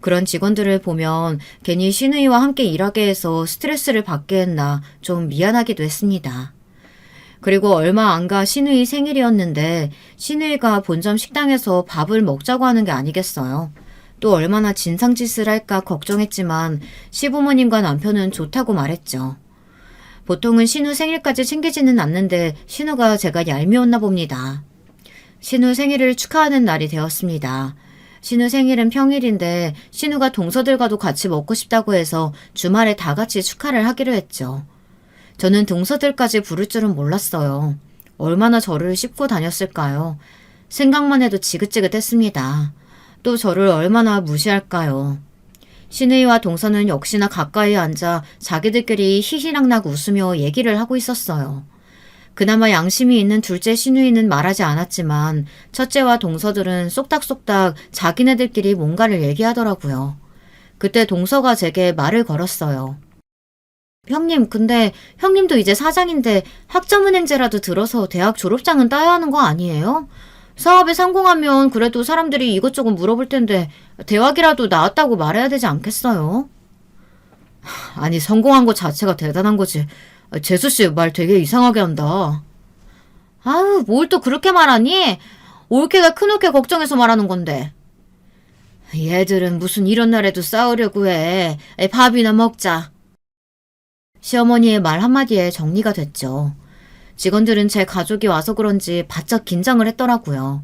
그런 직원들을 보면 괜히 신우이와 함께 일하게 해서 스트레스를 받게 했나 좀 미안하기도 했습니다. 그리고 얼마 안 가 신우이 생일이었는데 신우이가 본점 식당에서 밥을 먹자고 하는 게 아니겠어요. 또 얼마나 진상짓을 할까 걱정했지만 시부모님과 남편은 좋다고 말했죠. 보통은 신우 생일까지 챙기지는 않는데 신우가 제가 얄미웠나 봅니다. 신우 생일을 축하하는 날이 되었습니다. 신우 생일은 평일인데 신우가 동서들과도 같이 먹고 싶다고 해서 주말에 다 같이 축하를 하기로 했죠. 저는 동서들까지 부를 줄은 몰랐어요. 얼마나 저를 씹고 다녔을까요? 생각만 해도 지긋지긋했습니다. 또 저를 얼마나 무시할까요? 신우이와 동서는 역시나 가까이 앉아 자기들끼리 히히낙낙 웃으며 얘기를 하고 있었어요. 그나마 양심이 있는 둘째 신우이는 말하지 않았지만 첫째와 동서들은 쏙닥쏙닥 자기네들끼리 뭔가를 얘기하더라고요. 그때 동서가 제게 말을 걸었어요. 형님, 근데 형님도 이제 사장인데 학점은행제라도 들어서 대학 졸업장은 따야 하는 거 아니에요? 사업에 성공하면 그래도 사람들이 이것저것 물어볼 텐데 대학이라도 나왔다고 말해야 되지 않겠어요? 아니, 성공한 것 자체가 대단한 거지. 재수씨 말 되게 이상하게 한다. 아유, 뭘 또 그렇게 말하니? 올케가 큰올케 걱정해서 말하는 건데. 얘들은 무슨 이런 날에도 싸우려고 해. 밥이나 먹자. 시어머니의 말 한마디에 정리가 됐죠. 직원들은 제 가족이 와서 그런지 바짝 긴장을 했더라고요.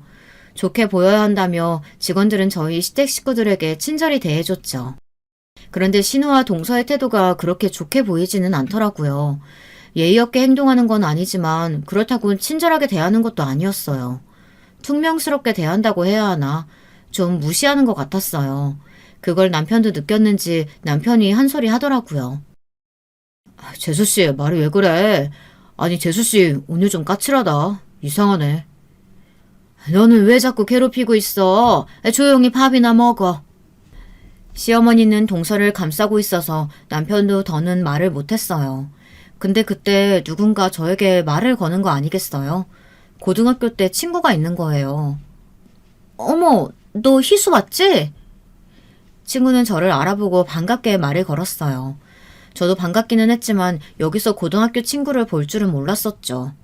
좋게 보여야 한다며 직원들은 저희 시댁 식구들에게 친절히 대해줬죠. 그런데 신우와 동서의 태도가 그렇게 좋게 보이지는 않더라고요. 예의 없게 행동하는 건 아니지만 그렇다고 친절하게 대하는 것도 아니었어요. 퉁명스럽게 대한다고 해야 하나? 좀 무시하는 것 같았어요. 그걸 남편도 느꼈는지 남편이 한 소리 하더라고요. 재수씨, 말이 왜 그래? 아니, 재수씨, 오늘 좀 까칠하다. 이상하네. 너는 왜 자꾸 괴롭히고 있어? 조용히 밥이나 먹어. 시어머니는 동서를 감싸고 있어서 남편도 더는 말을 못했어요. 근데 그때 누군가 저에게 말을 거는 거 아니겠어요? 고등학교 때 친구가 있는 거예요. 어머, 너 희수 맞지? 친구는 저를 알아보고 반갑게 말을 걸었어요. 저도 반갑기는 했지만 여기서 고등학교 친구를 볼 줄은 몰랐었죠.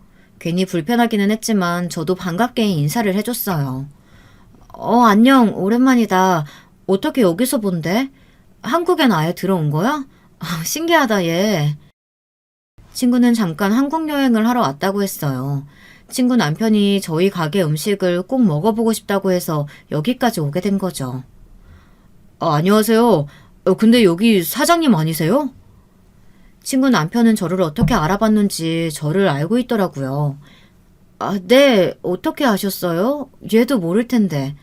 괜히 불편하기는 했지만 저도 반갑게 인사를 해줬어요. 안녕. 오랜만이다. 어떻게 여기서 본대? 한국엔 아예 들어온 거야? 신기하다, 얘. 친구는 잠깐 한국 여행을 하러 왔다고 했어요. 친구 남편이 저희 가게 음식을 꼭 먹어보고 싶다고 해서 여기까지 오게 된 거죠. 안녕하세요. 근데 여기 사장님 아니세요? 친구 남편은 저를 어떻게 알아봤는지 저를 알고 있더라고요. 네. 어떻게 아셨어요? 얘도 모를 텐데.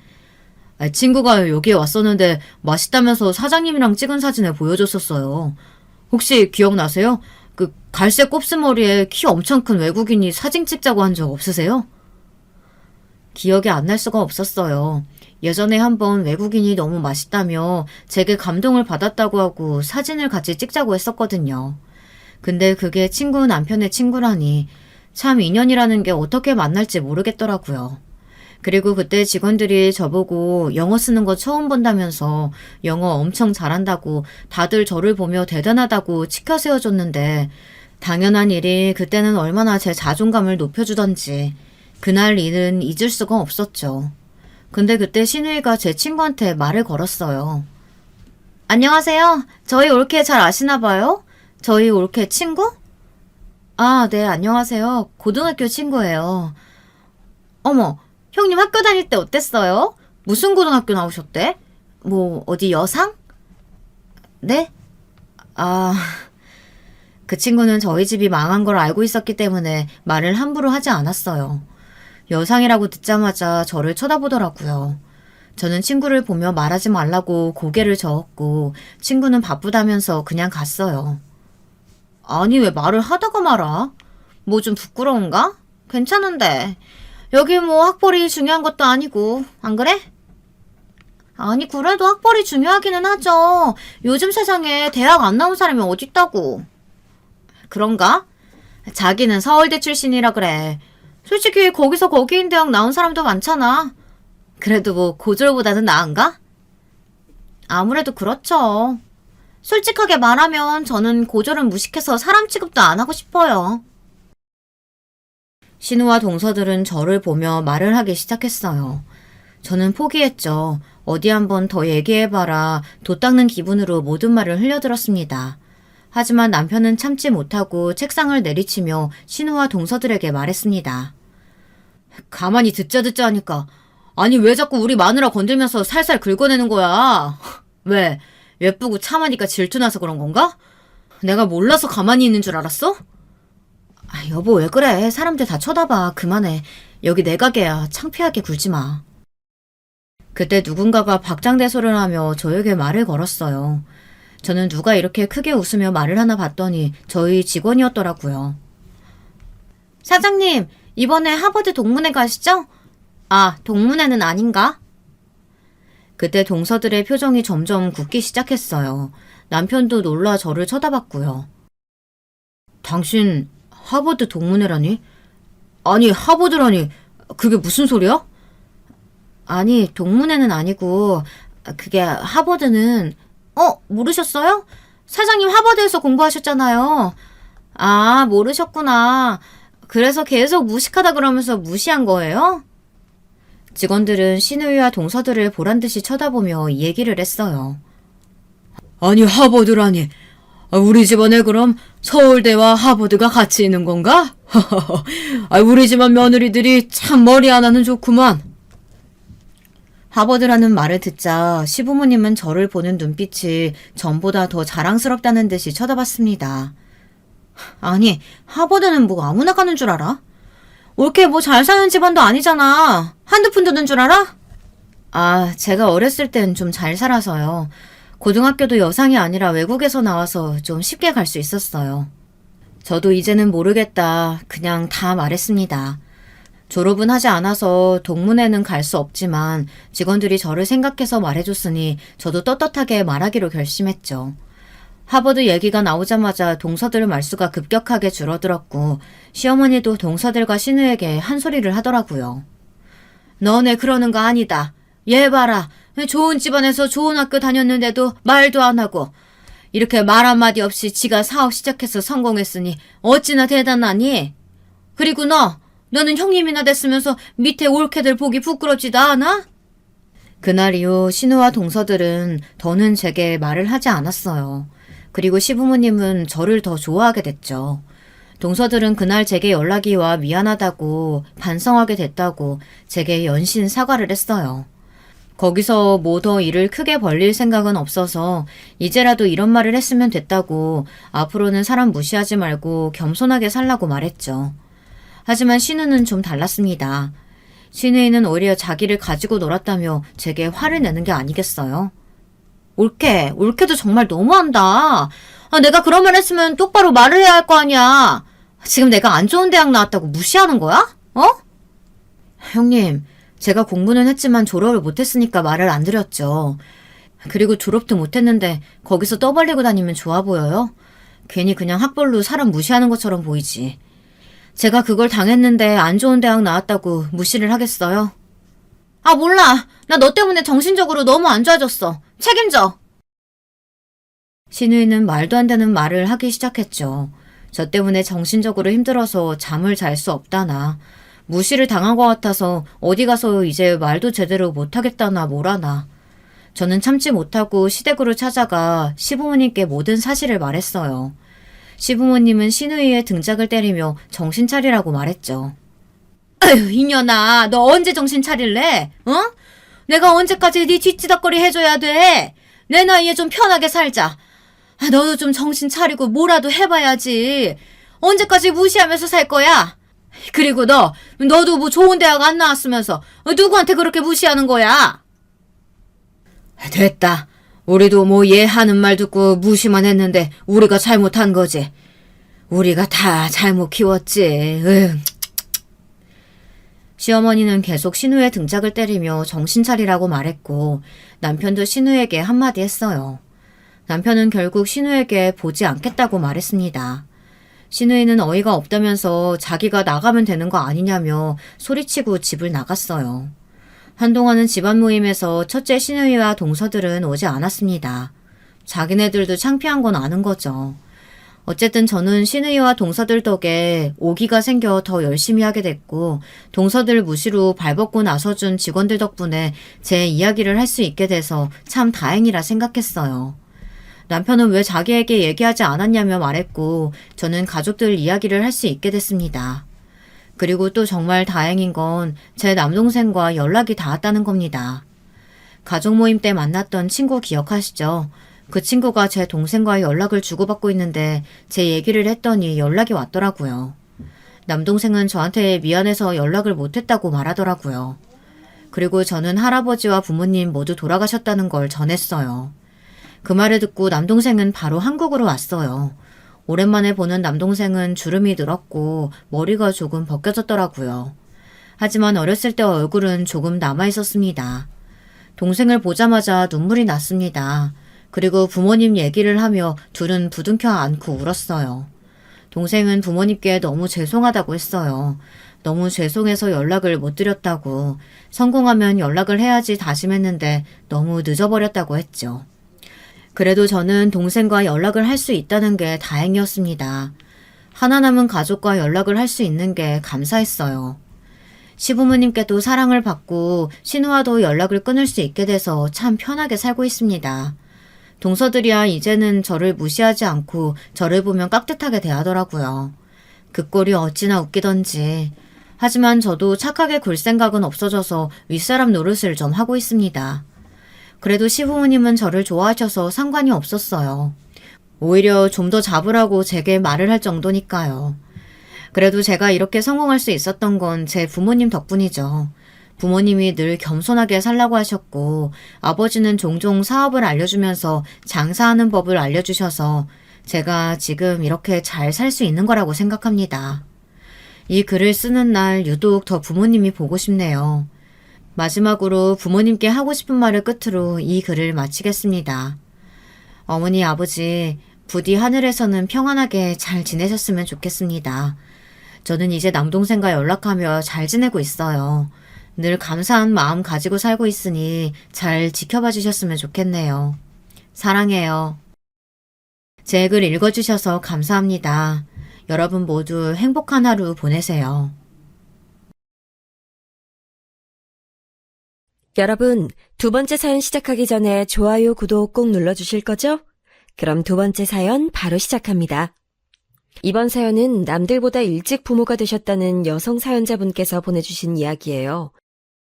친구가 여기에 왔었는데 맛있다면서 사장님이랑 찍은 사진을 보여줬었어요. 혹시 기억나세요? 그 갈색 곱슬머리에 키 엄청 큰 외국인이 사진 찍자고 한 적 없으세요? 기억이 안 날 수가 없었어요. 예전에 한번 외국인이 너무 맛있다며 제게 감동을 받았다고 하고 사진을 같이 찍자고 했었거든요. 근데 그게 친구 남편의 친구라니 참 인연이라는 게 어떻게 만날지 모르겠더라고요. 그리고 그때 직원들이 저보고 영어 쓰는 거 처음 본다면서 영어 엄청 잘한다고 다들 저를 보며 대단하다고 치켜 세워줬는데 당연한 일이 그때는 얼마나 제 자존감을 높여주던지 그날 일은 잊을 수가 없었죠. 근데 그때 신우이가 제 친구한테 말을 걸었어요. 안녕하세요. 저희 올케 잘 아시나 봐요? 저희 올케 친구? 네, 안녕하세요. 고등학교 친구예요. 어머, 형님 학교 다닐 때 어땠어요? 무슨 고등학교 나오셨대? 뭐, 어디 여상? 네? 아, 그 친구는 저희 집이 망한 걸 알고 있었기 때문에 말을 함부로 하지 않았어요. 여상이라고 듣자마자 저를 쳐다보더라고요. 저는 친구를 보며 말하지 말라고 고개를 저었고 친구는 바쁘다면서 그냥 갔어요. 아니 왜 말을 하다가 말아? 뭐 좀 부끄러운가? 괜찮은데. 여기 뭐 학벌이 중요한 것도 아니고 안 그래? 아니 그래도 학벌이 중요하기는 하죠. 요즘 세상에 대학 안 나온 사람이 어딨다고. 그런가? 자기는 서울대 출신이라 그래. 솔직히 거기서 거기인 대학 나온 사람도 많잖아. 그래도 뭐 고졸보다는 나은가? 아무래도 그렇죠. 솔직하게 말하면 저는 고졸은 무식해서 사람 취급도 안 하고 싶어요. 신우와 동서들은 저를 보며 말을 하기 시작했어요. 저는 포기했죠. 어디 한번 더 얘기해봐라. 도 닦는 기분으로 모든 말을 흘려들었습니다. 하지만 남편은 참지 못하고 책상을 내리치며 신우와 동서들에게 말했습니다. 가만히 듣자 하니까 아니 왜 자꾸 우리 마누라 건들면서 살살 긁어내는 거야? 왜? 예쁘고 참하니까 질투나서 그런 건가? 내가 몰라서 가만히 있는 줄 알았어? 여보 왜 그래? 사람들 다 쳐다봐. 그만해. 여기 내 가게야. 창피하게 굴지 마. 그때 누군가가 박장대소를 하며 저에게 말을 걸었어요. 저는 누가 이렇게 크게 웃으며 말을 하나 봤더니 저희 직원이었더라고요. 사장님, 이번에 하버드 동문회 가시죠? 동문회는 아닌가? 그때 동서들의 표정이 점점 굳기 시작했어요. 남편도 놀라 저를 쳐다봤고요. 당신 하버드 동문회라니? 아니 하버드라니 그게 무슨 소리야? 아니 동문회는 아니고 그게 하버드는 모르셨어요? 사장님 하버드에서 공부하셨잖아요. 모르셨구나. 그래서 계속 무식하다 그러면서 무시한 거예요? 직원들은 신우이와 동서들을 보란듯이 쳐다보며 이 얘기를 했어요. 아니 하버드라니. 우리 집안에 그럼 서울대와 하버드가 같이 있는 건가? 우리 집안 며느리들이 참 머리 하나는 좋구만. 하버드라는 말을 듣자 시부모님은 저를 보는 눈빛이 전보다 더 자랑스럽다는 듯이 쳐다봤습니다. 아니 하버드는 뭐 아무나 가는 줄 알아? 올케 뭐 잘 사는 집안도 아니잖아. 한두 푼 드는 줄 알아? 제가 어렸을 땐 좀 잘 살아서요. 고등학교도 여상이 아니라 외국에서 나와서 좀 쉽게 갈 수 있었어요. 저도 이제는 모르겠다. 그냥 다 말했습니다. 졸업은 하지 않아서 동문회는 갈 수 없지만 직원들이 저를 생각해서 말해줬으니 저도 떳떳하게 말하기로 결심했죠. 하버드 얘기가 나오자마자 동서들 말수가 급격하게 줄어들었고 시어머니도 동서들과 신우에게 한 소리를 하더라고요. 너네 그러는 거 아니다. 얘 봐라. 좋은 집안에서 좋은 학교 다녔는데도 말도 안 하고 이렇게 말 한마디 없이 지가 사업 시작해서 성공했으니 어찌나 대단하니? 그리고 너 너는 형님이나 됐으면서 밑에 올케들 보기 부끄럽지도 않아? 그날 이후 신우와 동서들은 더는 제게 말을 하지 않았어요. 그리고 시부모님은 저를 더 좋아하게 됐죠. 동서들은 그날 제게 연락이 와 미안하다고 반성하게 됐다고 제게 연신 사과를 했어요. 거기서 뭐 더 일을 크게 벌릴 생각은 없어서 이제라도 이런 말을 했으면 됐다고 앞으로는 사람 무시하지 말고 겸손하게 살라고 말했죠. 하지만 신우는 좀 달랐습니다. 신우이는 오히려 자기를 가지고 놀았다며 제게 화를 내는 게 아니겠어요? 올케도 정말 너무한다. 내가 그런 말 했으면 똑바로 말을 해야 할 거 아니야. 지금 내가 안 좋은 대학 나왔다고 무시하는 거야? 형님, 제가 공부는 했지만 졸업을 못했으니까 말을 안 드렸죠. 그리고 졸업도 못했는데 거기서 떠벌리고 다니면 좋아 보여요? 괜히 그냥 학벌로 사람 무시하는 것처럼 보이지. 제가 그걸 당했는데 안 좋은 대학 나왔다고 무시를 하겠어요? 몰라. 나 너 때문에 정신적으로 너무 안 좋아졌어. 책임져. 신우이는 말도 안 되는 말을 하기 시작했죠. 저 때문에 정신적으로 힘들어서 잠을 잘 수 없다나, 무시를 당한 것 같아서 어디 가서 이제 말도 제대로 못하겠다나 뭐라나. 저는 참지 못하고 시댁으로 찾아가 시부모님께 모든 사실을 말했어요. 시부모님은 신우이의 등짝을 때리며 정신 차리라고 말했죠. 아휴, 이년아, 너 언제 정신 차릴래? 내가 언제까지 네 뒷지덕거리 해줘야 돼? 내 나이에 좀 편하게 살자. 너도 좀 정신 차리고 뭐라도 해봐야지. 언제까지 무시하면서 살 거야? 그리고 너도 뭐 좋은 대학 안 나왔으면서 누구한테 그렇게 무시하는 거야? 됐다. 우리도 뭐 얘 하는 말 듣고 무시만 했는데 우리가 잘못한 거지. 우리가 다 잘못 키웠지. 시어머니는 계속 신우의 등짝을 때리며 정신 차리라고 말했고 남편도 신우에게 한마디 했어요. 남편은 결국 신우에게 보지 않겠다고 말했습니다. 신우이는 어이가 없다면서 자기가 나가면 되는 거 아니냐며 소리치고 집을 나갔어요. 한동안은 집안 모임에서 첫째 신우이와 동서들은 오지 않았습니다. 자기네들도 창피한 건 아는 거죠. 어쨌든 저는 신우이와 동서들 덕에 오기가 생겨 더 열심히 하게 됐고 동서들 무시로 발벗고 나서준 직원들 덕분에 제 이야기를 할 수 있게 돼서 참 다행이라 생각했어요. 남편은 왜 자기에게 얘기하지 않았냐며 말했고 저는 가족들 이야기를 할 수 있게 됐습니다. 그리고 또 정말 다행인 건 제 남동생과 연락이 닿았다는 겁니다. 가족 모임 때 만났던 친구 기억하시죠? 그 친구가 제 동생과의 연락을 주고받고 있는데 제 얘기를 했더니 연락이 왔더라고요. 남동생은 저한테 미안해서 연락을 못했다고 말하더라고요. 그리고 저는 할아버지와 부모님 모두 돌아가셨다는 걸 전했어요. 그 말을 듣고 남동생은 바로 한국으로 왔어요. 오랜만에 보는 남동생은 주름이 늘었고 머리가 조금 벗겨졌더라고요. 하지만 어렸을 때 얼굴은 조금 남아있었습니다. 동생을 보자마자 눈물이 났습니다. 그리고 부모님 얘기를 하며 둘은 부둥켜 안고 울었어요. 동생은 부모님께 너무 죄송하다고 했어요. 너무 죄송해서 연락을 못 드렸다고, 성공하면 연락을 해야지 다짐했는데 너무 늦어버렸다고 했죠. 그래도 저는 동생과 연락을 할 수 있다는 게 다행이었습니다. 하나 남은 가족과 연락을 할 수 있는 게 감사했어요. 시부모님께도 사랑을 받고 신우와도 연락을 끊을 수 있게 돼서 참 편하게 살고 있습니다. 동서들이야 이제는 저를 무시하지 않고 저를 보면 깍듯하게 대하더라고요. 그 꼴이 어찌나 웃기던지. 하지만 저도 착하게 굴 생각은 없어져서 윗사람 노릇을 좀 하고 있습니다. 그래도 시부모님은 저를 좋아하셔서 상관이 없었어요. 오히려 좀 더 잡으라고 제게 말을 할 정도니까요. 그래도 제가 이렇게 성공할 수 있었던 건 제 부모님 덕분이죠. 부모님이 늘 겸손하게 살라고 하셨고 아버지는 종종 사업을 알려주면서 장사하는 법을 알려주셔서 제가 지금 이렇게 잘 살 수 있는 거라고 생각합니다. 이 글을 쓰는 날 유독 더 부모님이 보고 싶네요. 마지막으로 부모님께 하고 싶은 말을 끝으로 이 글을 마치겠습니다. 어머니, 아버지, 부디 하늘에서는 평안하게 잘 지내셨으면 좋겠습니다. 저는 이제 남동생과 연락하며 잘 지내고 있어요. 늘 감사한 마음 가지고 살고 있으니 잘 지켜봐 주셨으면 좋겠네요. 사랑해요. 제 글 읽어주셔서 감사합니다. 여러분 모두 행복한 하루 보내세요. 여러분, 두 번째 사연 시작하기 전에 좋아요, 구독 꼭 눌러주실 거죠? 그럼 두 번째 사연 바로 시작합니다. 이번 사연은 남들보다 일찍 부모가 되셨다는 여성 사연자분께서 보내주신 이야기예요.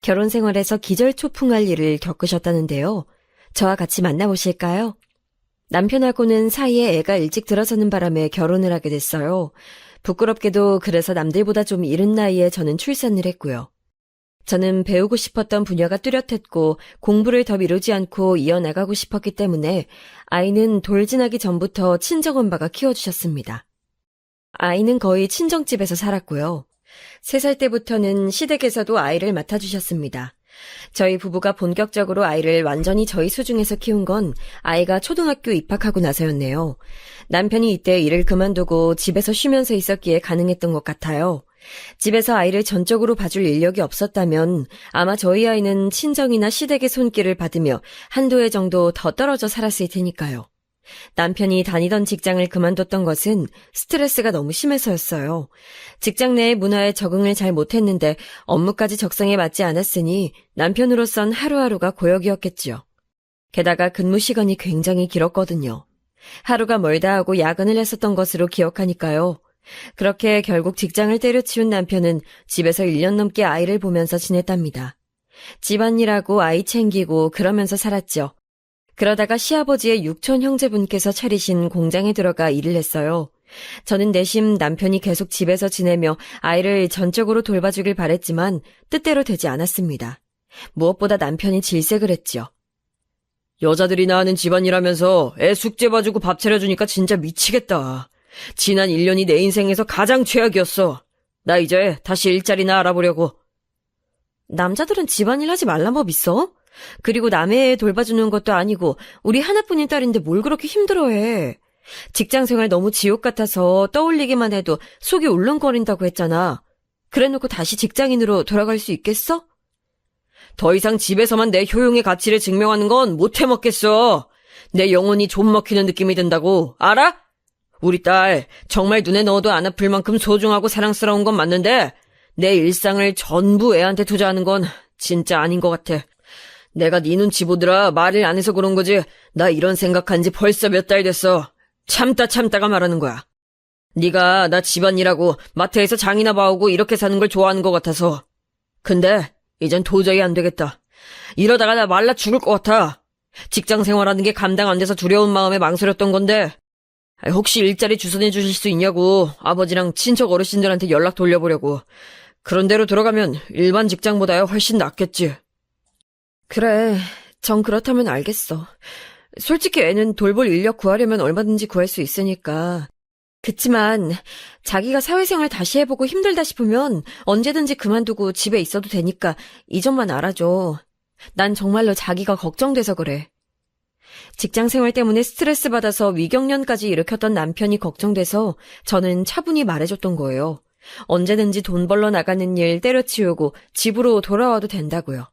결혼 생활에서 기절초풍할 일을 겪으셨다는데요. 저와 같이 만나보실까요? 남편하고는 사이에 애가 일찍 들어서는 바람에 결혼을 하게 됐어요. 부끄럽게도 그래서 남들보다 좀 이른 나이에 저는 출산을 했고요. 저는 배우고 싶었던 분야가 뚜렷했고 공부를 더 미루지 않고 이어나가고 싶었기 때문에 아이는 돌진하기 전부터 친정엄마가 키워주셨습니다. 아이는 거의 친정집에서 살았고요. 3살 때부터는 시댁에서도 아이를 맡아주셨습니다. 저희 부부가 본격적으로 아이를 완전히 저희 수중에서 키운 건 아이가 초등학교 입학하고 나서였네요. 남편이 이때 일을 그만두고 집에서 쉬면서 있었기에 가능했던 것 같아요. 집에서 아이를 전적으로 봐줄 인력이 없었다면 아마 저희 아이는 친정이나 시댁의 손길을 받으며 한두 해 정도 더 떨어져 살았을 테니까요. 남편이 다니던 직장을 그만뒀던 것은 스트레스가 너무 심해서였어요. 직장 내의 문화에 적응을 잘 못했는데 업무까지 적성에 맞지 않았으니 남편으로선 하루하루가 고역이었겠지요. 게다가 근무 시간이 굉장히 길었거든요. 하루가 멀다 하고 야근을 했었던 것으로 기억하니까요. 그렇게 결국 직장을 때려치운 남편은 집에서 1년 넘게 아이를 보면서 지냈답니다. 집안일하고 아이 챙기고 그러면서 살았죠. 그러다가 시아버지의 육촌 형제분께서 차리신 공장에 들어가 일을 했어요. 저는 내심 남편이 계속 집에서 지내며 아이를 전적으로 돌봐주길 바랬지만 뜻대로 되지 않았습니다. 무엇보다 남편이 질색을 했죠. 여자들이나 하는 집안일하면서 애 숙제 봐주고 밥 차려주니까 진짜 미치겠다. 지난 1년이 내 인생에서 가장 최악이었어. 나 이제 다시 일자리나 알아보려고. 남자들은 집안일 하지 말란 법 있어? 그리고 남의 애 돌봐주는 것도 아니고 우리 하나뿐인 딸인데 뭘 그렇게 힘들어해. 직장생활 너무 지옥 같아서 떠올리기만 해도 속이 울렁거린다고 했잖아. 그래놓고 다시 직장인으로 돌아갈 수 있겠어? 더 이상 집에서만 내 효용의 가치를 증명하는 건 못 해먹겠어. 내 영혼이 좀 먹히는 느낌이 든다고. 알아? 우리 딸 정말 눈에 넣어도 안 아플 만큼 소중하고 사랑스러운 건 맞는데 내 일상을 전부 애한테 투자하는 건 진짜 아닌 것 같아. 내가 네 눈치 보느라 말을 안 해서 그런 거지. 나 이런 생각한 지 벌써 몇 달 됐어. 참다가 말하는 거야. 네가 나 집안일하고 마트에서 장이나 봐오고 이렇게 사는 걸 좋아하는 것 같아서. 근데 이젠 도저히 안 되겠다. 이러다가 나 말라 죽을 것 같아. 직장 생활하는 게 감당 안 돼서 두려운 마음에 망설였던 건데 혹시 일자리 주선해 주실 수 있냐고 아버지랑 친척 어르신들한테 연락 돌려보려고. 그런 대로 들어가면 일반 직장보다야 훨씬 낫겠지. 그래, 정 그렇다면 알겠어. 솔직히 애는 돌볼 인력 구하려면 얼마든지 구할 수 있으니까. 그치만 자기가 사회생활 다시 해보고 힘들다 싶으면 언제든지 그만두고 집에 있어도 되니까 이 점만 알아줘. 난 정말로 자기가 걱정돼서 그래. 직장생활 때문에 스트레스 받아서 위경련까지 일으켰던 남편이 걱정돼서 저는 차분히 말해줬던 거예요. 언제든지 돈 벌러 나가는 일 때려치우고 집으로 돌아와도 된다고요.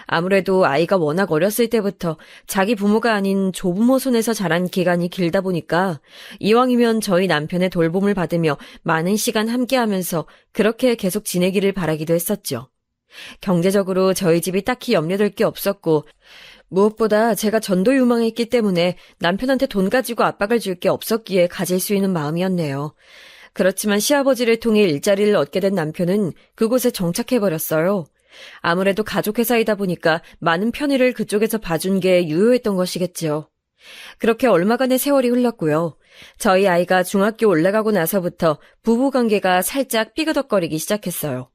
아무래도 아이가 워낙 어렸을 때부터 자기 부모가 아닌 조부모 손에서 자란 기간이 길다 보니까 이왕이면 저희 남편의 돌봄을 받으며 많은 시간 함께하면서 그렇게 계속 지내기를 바라기도 했었죠. 경제적으로 저희 집이 딱히 염려될 게 없었고 무엇보다 제가 전도유망했기 때문에 남편한테 돈 가지고 압박을 줄 게 없었기에 가질 수 있는 마음이었네요. 그렇지만 시아버지를 통해 일자리를 얻게 된 남편은 그곳에 정착해버렸어요. 아무래도 가족회사이다 보니까 많은 편의를 그쪽에서 봐준 게 유효했던 것이겠지요. 그렇게 얼마간의 세월이 흘렀고요. 저희 아이가 중학교 올라가고 나서부터 부부관계가 살짝 삐그덕거리기 시작했어요.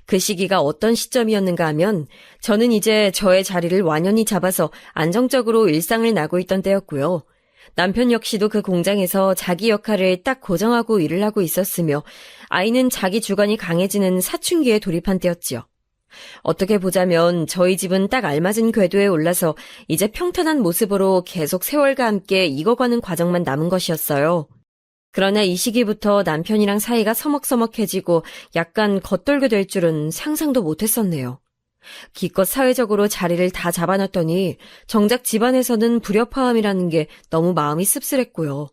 그 시기가 어떤 시점이었는가 하면 저는 이제 저의 자리를 완연히 잡아서 안정적으로 일상을 나고 있던 때였고요. 남편 역시도 그 공장에서 자기 역할을 딱 고정하고 일을 하고 있었으며 아이는 자기 주관이 강해지는 사춘기에 돌입한 때였지요. 어떻게 보자면 저희 집은 딱 알맞은 궤도에 올라서 이제 평탄한 모습으로 계속 세월과 함께 익어가는 과정만 남은 것이었어요. 그러나 이 시기부터 남편이랑 사이가 서먹서먹해지고 약간 겉돌게 될 줄은 상상도 못했었네요. 기껏 사회적으로 자리를 다 잡아놨더니 정작 집안에서는 불협화음이라는 게 너무 마음이 씁쓸했고요.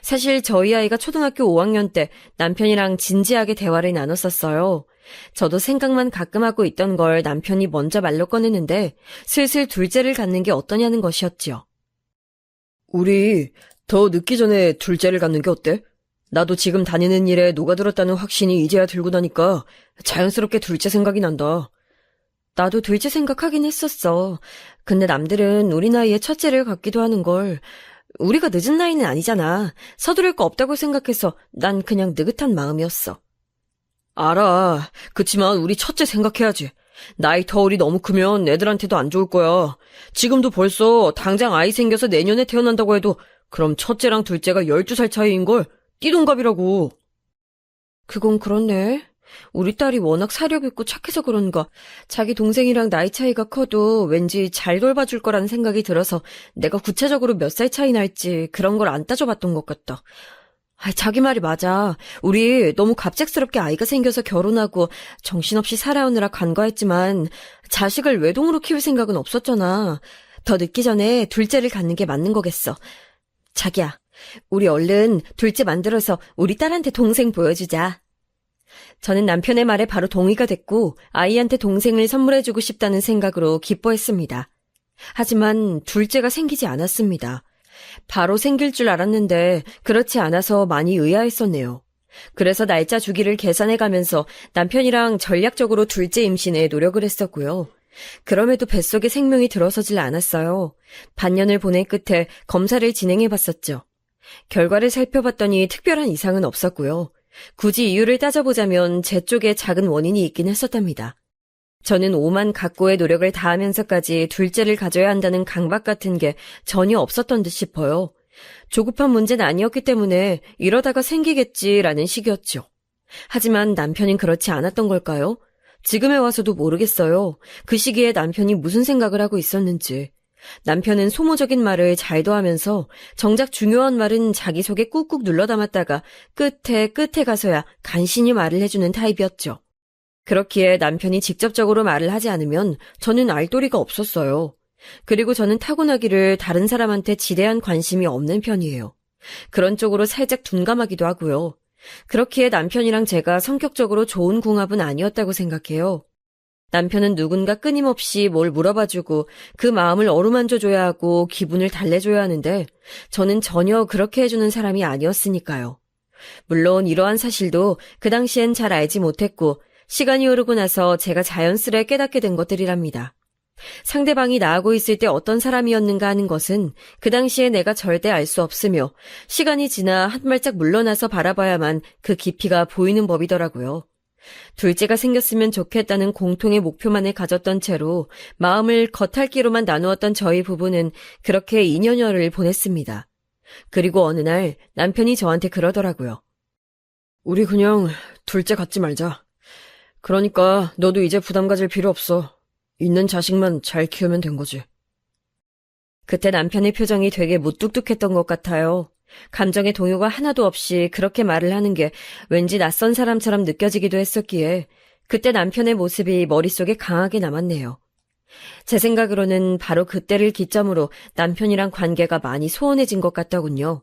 사실 저희 아이가 초등학교 5학년 때 남편이랑 진지하게 대화를 나눴었어요. 저도 생각만 가끔 하고 있던 걸 남편이 먼저 말로 꺼내는데 슬슬 둘째를 갖는 게 어떠냐는 것이었지요. 우리 더 늦기 전에 둘째를 갖는 게 어때? 나도 지금 다니는 일에 녹아들었다는 확신이 이제야 들고 나니까 자연스럽게 둘째 생각이 난다. 나도 둘째 생각하긴 했었어. 근데 남들은 우리 나이에 첫째를 갖기도 하는 걸. 우리가 늦은 나이는 아니잖아. 서두를 거 없다고 생각해서 난 그냥 느긋한 마음이었어. 알아. 그치만 우리 첫째 생각해야지. 나이 터울이 너무 크면 애들한테도 안 좋을 거야. 지금도 벌써 당장 아이 생겨서 내년에 태어난다고 해도 그럼 첫째랑 둘째가 12살 차이인걸. 띠동갑이라고. 그건 그렇네. 우리 딸이 워낙 사력 있고 착해서 그런가 자기 동생이랑 나이 차이가 커도 왠지 잘 돌봐줄 거라는 생각이 들어서 내가 구체적으로 몇 살 차이 날지 그런 걸 안 따져봤던 것 같다. 자기 말이 맞아. 우리 너무 갑작스럽게 아이가 생겨서 결혼하고 정신없이 살아오느라 간과했지만 자식을 외동으로 키울 생각은 없었잖아. 더 늦기 전에 둘째를 갖는 게 맞는 거겠어. 자기야, 우리 얼른 둘째 만들어서 우리 딸한테 동생 보여주자. 저는 남편의 말에 바로 동의가 됐고 아이한테 동생을 선물해주고 싶다는 생각으로 기뻐했습니다. 하지만 둘째가 생기지 않았습니다. 바로 생길 줄 알았는데 그렇지 않아서 많이 의아했었네요. 그래서 날짜 주기를 계산해가면서 남편이랑 전략적으로 둘째 임신에 노력을 했었고요. 그럼에도 뱃속에 생명이 들어서질 않았어요. 반년을 보낸 끝에 검사를 진행해봤었죠. 결과를 살펴봤더니 특별한 이상은 없었고요. 굳이 이유를 따져보자면 제 쪽에 작은 원인이 있긴 했었답니다. 저는 오만 각고의 노력을 다하면서까지 둘째를 가져야 한다는 강박 같은 게 전혀 없었던 듯 싶어요. 조급한 문제는 아니었기 때문에 이러다가 생기겠지라는 식이었죠. 하지만 남편은 그렇지 않았던 걸까요? 지금에 와서도 모르겠어요. 그 시기에 남편이 무슨 생각을 하고 있었는지. 남편은 소모적인 말을 잘 더하면서 정작 중요한 말은 자기 속에 꾹꾹 눌러 담았다가 끝에 가서야 간신히 말을 해주는 타입이었죠. 그렇기에 남편이 직접적으로 말을 하지 않으면 저는 알 도리가 없었어요. 그리고 저는 타고나기를 다른 사람한테 지대한 관심이 없는 편이에요. 그런 쪽으로 살짝 둔감하기도 하고요. 그렇기에 남편이랑 제가 성격적으로 좋은 궁합은 아니었다고 생각해요. 남편은 누군가 끊임없이 뭘 물어봐주고 그 마음을 어루만져줘야 하고 기분을 달래줘야 하는데 저는 전혀 그렇게 해주는 사람이 아니었으니까요. 물론 이러한 사실도 그 당시엔 잘 알지 못했고 시간이 흐르고 나서 제가 자연스레 깨닫게 된 것들이랍니다. 상대방이 나하고 있을 때 어떤 사람이었는가 하는 것은 그 당시에 내가 절대 알 수 없으며 시간이 지나 한 발짝 물러나서 바라봐야만 그 깊이가 보이는 법이더라고요. 둘째가 생겼으면 좋겠다는 공통의 목표만을 가졌던 채로 마음을 겉핥기로만 나누었던 저희 부부는 그렇게 2년여를 보냈습니다. 그리고 어느 날 남편이 저한테 그러더라고요. 우리 그냥 둘째 갖지 말자. 그러니까 너도 이제 부담 가질 필요 없어. 있는 자식만 잘 키우면 된 거지. 그때 남편의 표정이 되게 무뚝뚝했던 것 같아요. 감정의 동요가 하나도 없이 그렇게 말을 하는 게 왠지 낯선 사람처럼 느껴지기도 했었기에 그때 남편의 모습이 머릿속에 강하게 남았네요. 제 생각으로는 바로 그때를 기점으로 남편이랑 관계가 많이 소원해진 것 같더군요.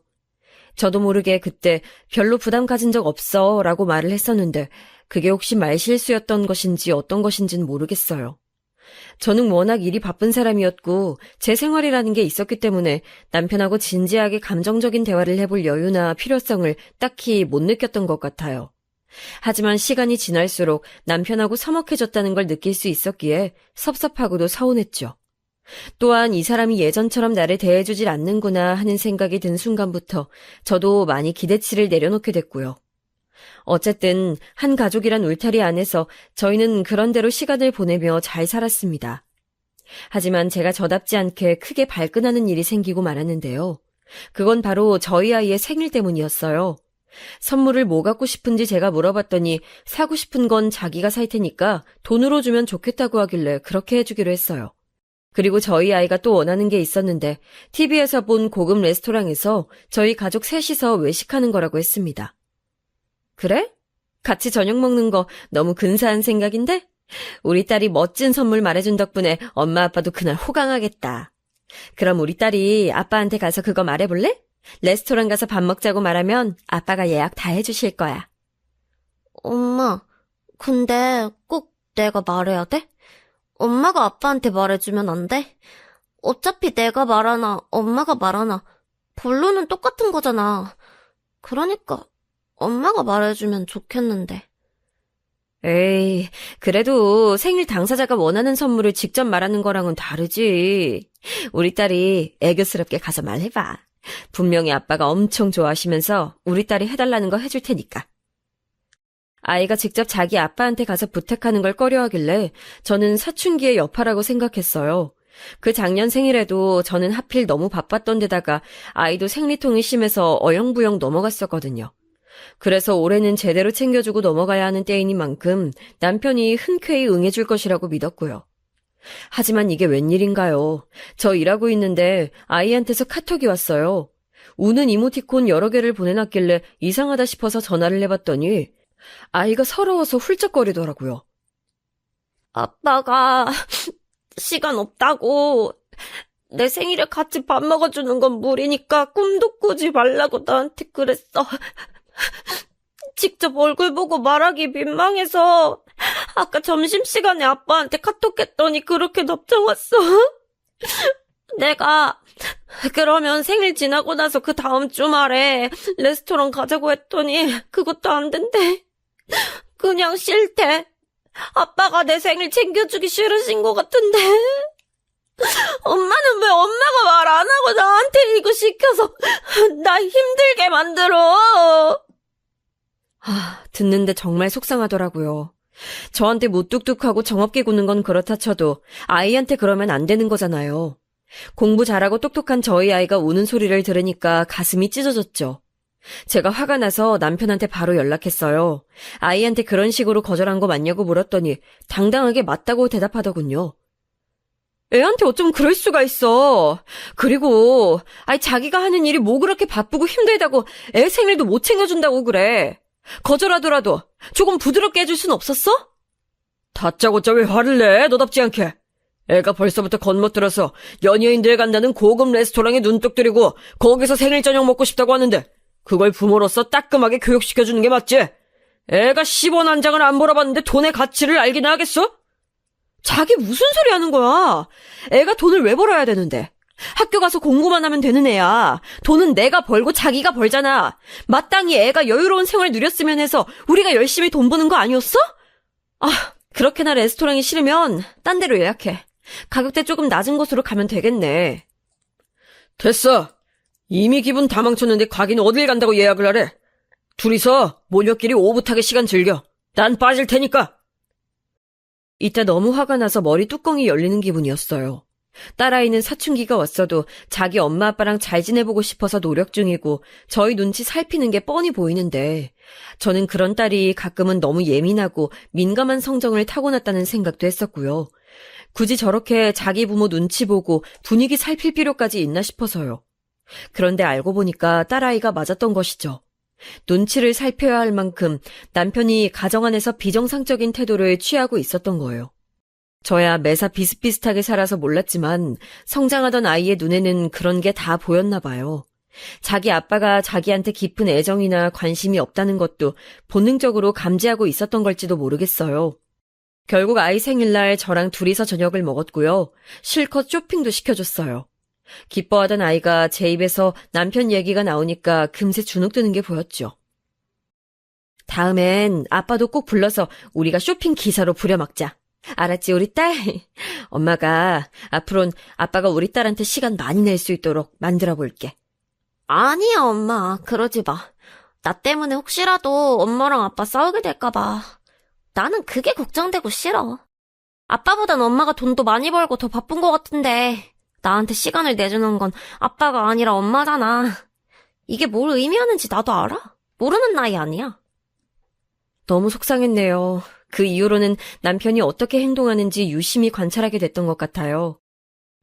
저도 모르게 그때 별로 부담 가진 적 없어 라고 말을 했었는데 그게 혹시 말실수였던 것인지 어떤 것인지는 모르겠어요. 저는 워낙 일이 바쁜 사람이었고 제 생활이라는 게 있었기 때문에 남편하고 진지하게 감정적인 대화를 해볼 여유나 필요성을 딱히 못 느꼈던 것 같아요. 하지만 시간이 지날수록 남편하고 서먹해졌다는 걸 느낄 수 있었기에 섭섭하고도 서운했죠. 또한 이 사람이 예전처럼 나를 대해주질 않는구나 하는 생각이 든 순간부터 저도 많이 기대치를 내려놓게 됐고요. 어쨌든 한 가족이란 울타리 안에서 저희는 그런대로 시간을 보내며 잘 살았습니다. 하지만 제가 저답지 않게 크게 발끈하는 일이 생기고 말았는데요. 그건 바로 저희 아이의 생일 때문이었어요. 선물을 뭐 갖고 싶은지 제가 물어봤더니 사고 싶은 건 자기가 살 테니까 돈으로 주면 좋겠다고 하길래 그렇게 해주기로 했어요. 그리고 저희 아이가 또 원하는 게 있었는데 TV에서 본 고급 레스토랑에서 저희 가족 셋이서 외식하는 거라고 했습니다. 그래? 같이 저녁 먹는 거 너무 근사한 생각인데? 우리 딸이 멋진 선물 말해준 덕분에 엄마 아빠도 그날 호강하겠다. 그럼 우리 딸이 아빠한테 가서 그거 말해볼래? 레스토랑 가서 밥 먹자고 말하면 아빠가 예약 다 해주실 거야. 엄마, 근데 꼭 내가 말해야 돼? 엄마가 아빠한테 말해주면 안 돼? 어차피 내가 말하나 엄마가 말하나 본론은 똑같은 거잖아. 그러니까 엄마가 말해주면 좋겠는데. 에이, 그래도 생일 당사자가 원하는 선물을 직접 말하는 거랑은 다르지. 우리 딸이 애교스럽게 가서 말해봐. 분명히 아빠가 엄청 좋아하시면서 우리 딸이 해달라는 거 해줄 테니까. 아이가 직접 자기 아빠한테 가서 부탁하는 걸 꺼려하길래 저는 사춘기의 여파라고 생각했어요. 그 작년 생일에도 저는 하필 너무 바빴던 데다가 아이도 생리통이 심해서 어영부영 넘어갔었거든요. 그래서 올해는 제대로 챙겨주고 넘어가야 하는 때이니만큼 남편이 흔쾌히 응해줄 것이라고 믿었고요. 하지만 이게 웬일인가요? 저 일하고 있는데 아이한테서 카톡이 왔어요. 우는 이모티콘 여러 개를 보내놨길래 이상하다 싶어서 전화를 해봤더니 아이가 서러워서 훌쩍거리더라고요. 아빠가 시간 없다고 내 생일에 같이 밥 먹어주는 건 무리니까 꿈도 꾸지 말라고 나한테 그랬어. 직접 얼굴 보고 말하기 민망해서 아까 점심시간에 아빠한테 카톡했더니 그렇게 답장 왔어. 내가 그러면 생일 지나고 나서 그 다음 주말에 레스토랑 가자고 했더니 그것도 안 된대. 그냥 싫대. 아빠가 내 생일 챙겨주기 싫으신 것 같은데. 엄마는 왜 엄마가 말 안 하고 나한테 이거 시켜서 나 힘들게 만들어. 듣는데 정말 속상하더라고요. 저한테 무뚝뚝하고 정없게 구는 건 그렇다 쳐도 아이한테 그러면 안 되는 거잖아요. 공부 잘하고 똑똑한 저희 아이가 우는 소리를 들으니까 가슴이 찢어졌죠. 제가 화가 나서 남편한테 바로 연락했어요. 아이한테 그런 식으로 거절한 거 맞냐고 물었더니 당당하게 맞다고 대답하더군요. 애한테 어쩜 그럴 수가 있어. 그리고 자기가 하는 일이 뭐 그렇게 바쁘고 힘들다고 애 생일도 못 챙겨준다고 그래. 거절하더라도 조금 부드럽게 해줄 순 없었어? 다짜고짜 왜 화를 내? 너답지 않게. 애가 벌써부터 겉멋들어서 연예인들 간다는 고급 레스토랑에 눈독 들이고 거기서 생일 저녁 먹고 싶다고 하는데 그걸 부모로서 따끔하게 교육시켜주는 게 맞지? 애가 10원 한 장을 안 벌어봤는데 돈의 가치를 알기나 하겠어? 자기 무슨 소리 하는 거야? 애가 돈을 왜 벌어야 되는데? 학교 가서 공부만 하면 되는 애야. 돈은 내가 벌고 자기가 벌잖아. 마땅히 애가 여유로운 생활 누렸으면 해서 우리가 열심히 돈 버는 거 아니었어? 그렇게나 레스토랑이 싫으면 딴 데로 예약해. 가격대 조금 낮은 곳으로 가면 되겠네. 됐어. 이미 기분 다 망쳤는데 가긴 어딜 간다고 예약을 하래. 둘이서 모녀끼리 오붓하게 시간 즐겨. 난 빠질 테니까. 이때 너무 화가 나서 머리 뚜껑이 열리는 기분이었어요. 딸아이는 사춘기가 왔어도 자기 엄마 아빠랑 잘 지내보고 싶어서 노력 중이고 저희 눈치 살피는 게 뻔히 보이는데 저는 그런 딸이 가끔은 너무 예민하고 민감한 성정을 타고났다는 생각도 했었고요. 굳이 저렇게 자기 부모 눈치 보고 분위기 살필 필요까지 있나 싶어서요. 그런데 알고 보니까 딸아이가 맞았던 것이죠. 눈치를 살펴야 할 만큼 남편이 가정 안에서 비정상적인 태도를 취하고 있었던 거예요. 저야 매사 비슷비슷하게 살아서 몰랐지만 성장하던 아이의 눈에는 그런 게 다 보였나 봐요. 자기 아빠가 자기한테 깊은 애정이나 관심이 없다는 것도 본능적으로 감지하고 있었던 걸지도 모르겠어요. 결국 아이 생일날 저랑 둘이서 저녁을 먹었고요. 실컷 쇼핑도 시켜줬어요. 기뻐하던 아이가 제 입에서 남편 얘기가 나오니까 금세 주눅드는 게 보였죠. 다음엔 아빠도 꼭 불러서 우리가 쇼핑 기사로 부려먹자. 알았지, 우리 딸? 엄마가 앞으론 아빠가 우리 딸한테 시간 많이 낼 수 있도록 만들어 볼게. 아니야, 엄마. 그러지 마. 나 때문에 혹시라도 엄마랑 아빠 싸우게 될까 봐. 나는 그게 걱정되고 싫어. 아빠보단 엄마가 돈도 많이 벌고 더 바쁜 것 같은데 나한테 시간을 내주는 건 아빠가 아니라 엄마잖아. 이게 뭘 의미하는지 나도 알아? 모르는 나이 아니야. 너무 속상했네요. 그 이후로는 남편이 어떻게 행동하는지 유심히 관찰하게 됐던 것 같아요.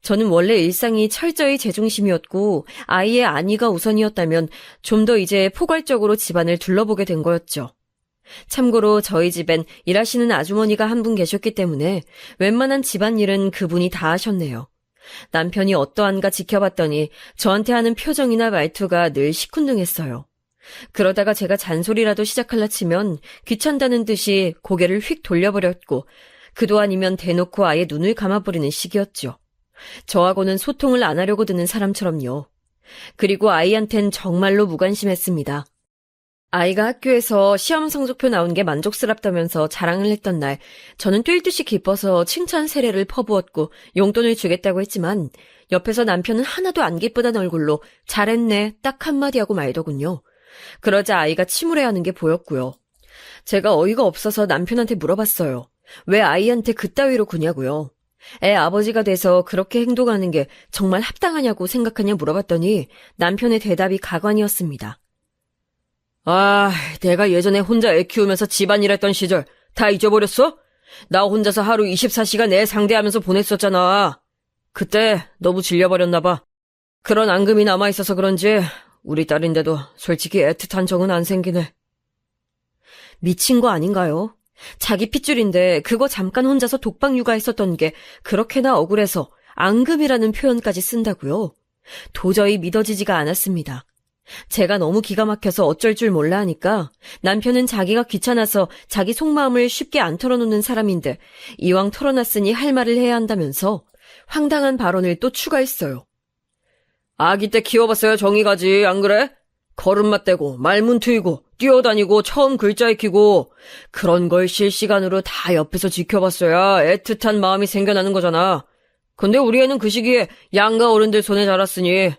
저는 원래 일상이 철저히 제 중심이었고 아이의 안위가 우선이었다면 좀 더 이제 포괄적으로 집안을 둘러보게 된 거였죠. 참고로 저희 집엔 일하시는 아주머니가 한 분 계셨기 때문에 웬만한 집안일은 그분이 다 하셨네요. 남편이 어떠한가 지켜봤더니 저한테 하는 표정이나 말투가 늘 시큰둥했어요. 그러다가 제가 잔소리라도 시작할라 치면 귀찮다는 듯이 고개를 휙 돌려버렸고 그도 아니면 대놓고 아예 눈을 감아버리는 식이었죠. 저하고는 소통을 안 하려고 드는 사람처럼요. 그리고 아이한텐 정말로 무관심했습니다. 아이가 학교에서 시험 성적표 나온 게 만족스럽다면서 자랑을 했던 날, 저는 뛸 듯이 기뻐서 칭찬 세례를 퍼부었고 용돈을 주겠다고 했지만 옆에서 남편은 하나도 안 기쁘다는 얼굴로 잘했네 딱 한마디 하고 말더군요. 그러자 아이가 침울해하는 게 보였고요. 제가 어이가 없어서 남편한테 물어봤어요. 왜 아이한테 그따위로 구냐고요. 애 아버지가 돼서 그렇게 행동하는 게 정말 합당하냐고 생각하냐 물어봤더니 남편의 대답이 가관이었습니다. 아, 내가 예전에 혼자 애 키우면서 집안일 했던 시절 다 잊어버렸어? 나 혼자서 하루 24시간 애 상대하면서 보냈었잖아. 그때 너무 질려버렸나 봐. 그런 앙금이 남아있어서 그런지 우리 딸인데도 솔직히 애틋한 정은 안 생기네. 미친 거 아닌가요? 자기 핏줄인데 그거 잠깐 혼자서 독박 육아했었던 게 그렇게나 억울해서 앙금이라는 표현까지 쓴다고요? 도저히 믿어지지가 않았습니다. 제가 너무 기가 막혀서 어쩔 줄 몰라 하니까 남편은 자기가 귀찮아서 자기 속마음을 쉽게 안 털어놓는 사람인데 이왕 털어놨으니 할 말을 해야 한다면서 황당한 발언을 또 추가했어요. 아기 때 키워봤어야 정이 가지, 안 그래? 걸음마 떼고 말문 트이고 뛰어다니고 처음 글자 익히고 그런 걸 실시간으로 다 옆에서 지켜봤어야 애틋한 마음이 생겨나는 거잖아. 근데 우리 애는 그 시기에 양가 어른들 손에 자랐으니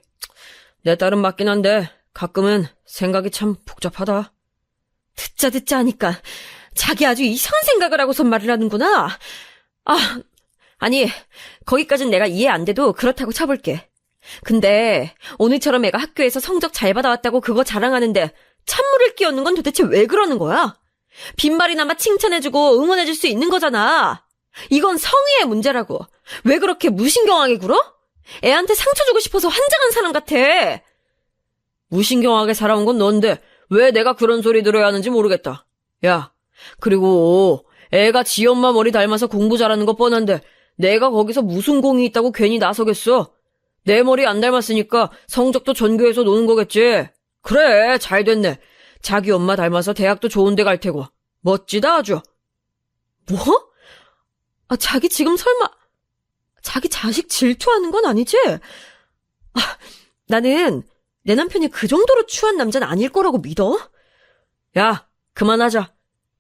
내 딸은 맞긴 한데 가끔은 생각이 참 복잡하다. 듣자 하니까 자기 아주 이상한 생각을 하고선 말을 하는구나. 아니 거기까진 내가 이해 안 돼도 그렇다고 쳐볼게. 근데 오늘처럼 애가 학교에서 성적 잘 받아왔다고 그거 자랑하는데 찬물을 끼얹는 건 도대체 왜 그러는 거야? 빈말이나마 칭찬해주고 응원해줄 수 있는 거잖아. 이건 성의의 문제라고. 왜 그렇게 무신경하게 굴어? 애한테 상처 주고 싶어서 환장한 사람 같아. 무신경하게 살아온 건 넌데 왜 내가 그런 소리 들어야 하는지 모르겠다. 야, 그리고 애가 지 엄마 머리 닮아서 공부 잘하는 거 뻔한데 내가 거기서 무슨 공이 있다고 괜히 나서겠어? 내 머리 안 닮았으니까 성적도 전교에서 노는 거겠지. 그래, 잘 됐네. 자기 엄마 닮아서 대학도 좋은 데 갈 테고. 멋지다 아주. 뭐? 자기 지금 설마 자기 자식 질투하는 건 아니지? 나는 내 남편이 그 정도로 추한 남자는 아닐 거라고 믿어? 야, 그만하자.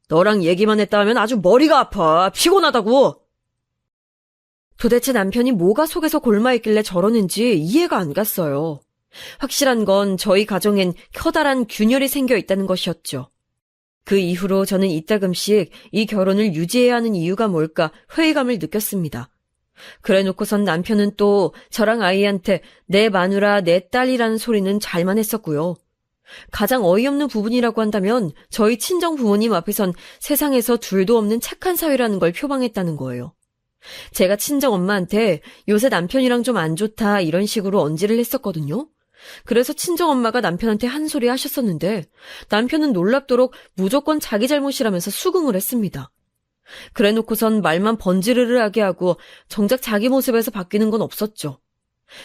너랑 얘기만 했다 하면 아주 머리가 아파. 피곤하다고. 도대체 남편이 뭐가 속에서 골마있길래 저러는지 이해가 안 갔어요. 확실한 건 저희 가정엔 커다란 균열이 생겨 있다는 것이었죠. 그 이후로 저는 이따금씩 이 결혼을 유지해야 하는 이유가 뭘까 회의감을 느꼈습니다. 그래놓고선 남편은 또 저랑 아이한테 내 마누라, 내 딸이라는 소리는 잘만 했었고요. 가장 어이없는 부분이라고 한다면 저희 친정 부모님 앞에선 세상에서 둘도 없는 착한 사위라는 걸 표방했다는 거예요. 제가 친정 엄마한테 요새 남편이랑 좀 안 좋다 이런 식으로 언지를 했었거든요. 그래서 친정 엄마가 남편한테 한 소리 하셨었는데 남편은 놀랍도록 무조건 자기 잘못이라면서 수긍을 했습니다. 그래놓고선 말만 번지르르하게 하고 정작 자기 모습에서 바뀌는 건 없었죠.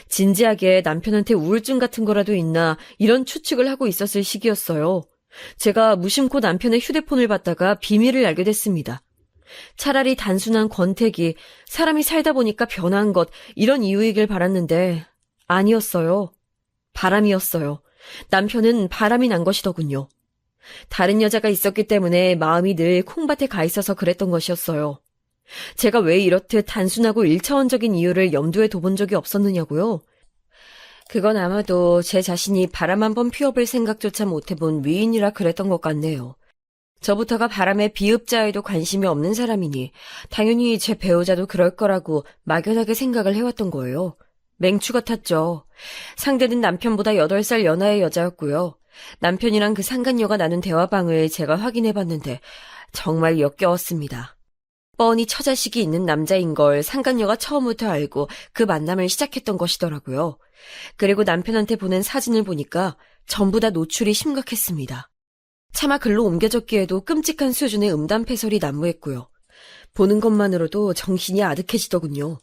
진지하게 남편한테 우울증 같은 거라도 있나 이런 추측을 하고 있었을 시기였어요. 제가 무심코 남편의 휴대폰을 받다가 비밀을 알게 됐습니다. 차라리 단순한 권태기, 사람이 살다 보니까 변한 것 이런 이유이길 바랐는데 아니었어요. 바람이었어요. 남편은 바람이 난 것이더군요. 다른 여자가 있었기 때문에 마음이 늘 콩밭에 가 있어서 그랬던 것이었어요. 제가 왜 이렇듯 단순하고 1차원적인 이유를 염두에 둬본 적이 없었느냐고요? 그건 아마도 제 자신이 바람 한번 피워볼 생각조차 못해본 위인이라 그랬던 것 같네요. 저부터가 바람의 비읍자에도 관심이 없는 사람이니 당연히 제 배우자도 그럴 거라고 막연하게 생각을 해왔던 거예요. 맹추 같았죠. 상대는 남편보다 8살 연하의 여자였고요. 남편이랑 그 상간녀가 나눈 대화방을 제가 확인해봤는데 정말 역겨웠습니다. 뻔히 처자식이 있는 남자인 걸 상간녀가 처음부터 알고 그 만남을 시작했던 것이더라고요. 그리고 남편한테 보낸 사진을 보니까 전부 다 노출이 심각했습니다. 차마 글로 옮겨졌기에도 끔찍한 수준의 음담패설이 난무했고요. 보는 것만으로도 정신이 아득해지더군요.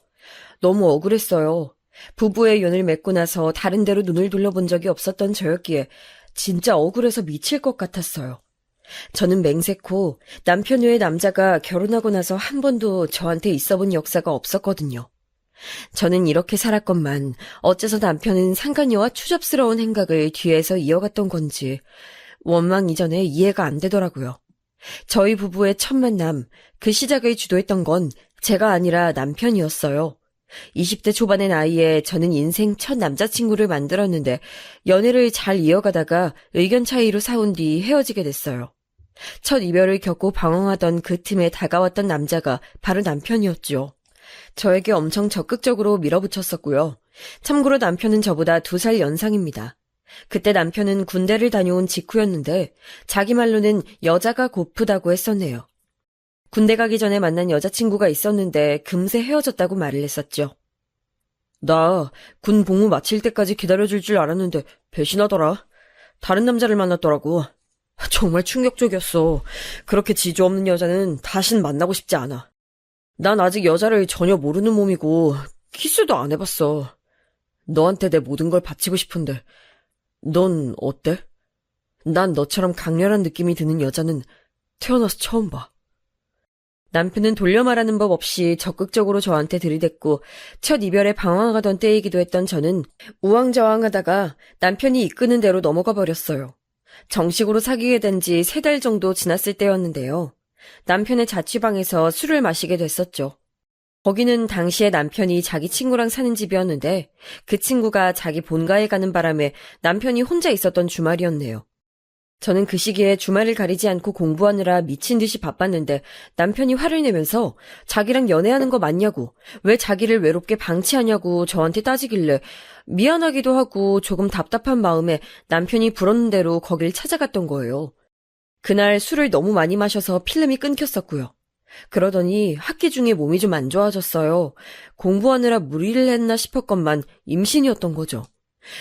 너무 억울했어요. 부부의 연을 맺고 나서 다른 데로 눈을 돌려본 적이 없었던 저였기에 진짜 억울해서 미칠 것 같았어요. 저는 맹세코 남편 외의 남자가 결혼하고 나서 한 번도 저한테 있어본 역사가 없었거든요. 저는 이렇게 살았건만 어째서 남편은 상간녀와 추접스러운 행각을 뒤에서 이어갔던 건지 원망 이전에 이해가 안 되더라고요. 저희 부부의 첫 만남, 그 시작을 주도했던 건 제가 아니라 남편이었어요. 20대 초반의 나이에 저는 인생 첫 남자친구를 만들었는데 연애를 잘 이어가다가 의견 차이로 싸운 뒤 헤어지게 됐어요. 첫 이별을 겪고 방황하던 그 틈에 다가왔던 남자가 바로 남편이었죠. 저에게 엄청 적극적으로 밀어붙였었고요. 참고로 남편은 저보다 2살 연상입니다. 그때 남편은 군대를 다녀온 직후였는데 자기 말로는 여자가 고프다고 했었네요. 군대 가기 전에 만난 여자친구가 있었는데 금세 헤어졌다고 말을 했었죠. 나 군 복무 마칠 때까지 기다려줄 줄 알았는데 배신하더라. 다른 남자를 만났더라고. 정말 충격적이었어. 그렇게 지조 없는 여자는 다신 만나고 싶지 않아. 난 아직 여자를 전혀 모르는 몸이고 키스도 안 해봤어. 너한테 내 모든 걸 바치고 싶은데 넌 어때? 난 너처럼 강렬한 느낌이 드는 여자는 태어나서 처음 봐. 남편은 돌려 말하는 법 없이 적극적으로 저한테 들이댔고 첫 이별에 방황하던 때이기도 했던 저는 우왕좌왕하다가 남편이 이끄는 대로 넘어가 버렸어요. 정식으로 사귀게 된 지 3달 정도 지났을 때였는데요. 남편의 자취방에서 술을 마시게 됐었죠. 거기는 당시에 남편이 자기 친구랑 사는 집이었는데 그 친구가 자기 본가에 가는 바람에 남편이 혼자 있었던 주말이었네요. 저는 그 시기에 주말을 가리지 않고 공부하느라 미친 듯이 바빴는데 남편이 화를 내면서 자기랑 연애하는 거 맞냐고, 왜 자기를 외롭게 방치하냐고 저한테 따지길래 미안하기도 하고 조금 답답한 마음에 남편이 부르는 대로 거길 찾아갔던 거예요. 그날 술을 너무 많이 마셔서 필름이 끊겼었고요. 그러더니 학기 중에 몸이 좀 안 좋아졌어요. 공부하느라 무리를 했나 싶었건만 임신이었던 거죠.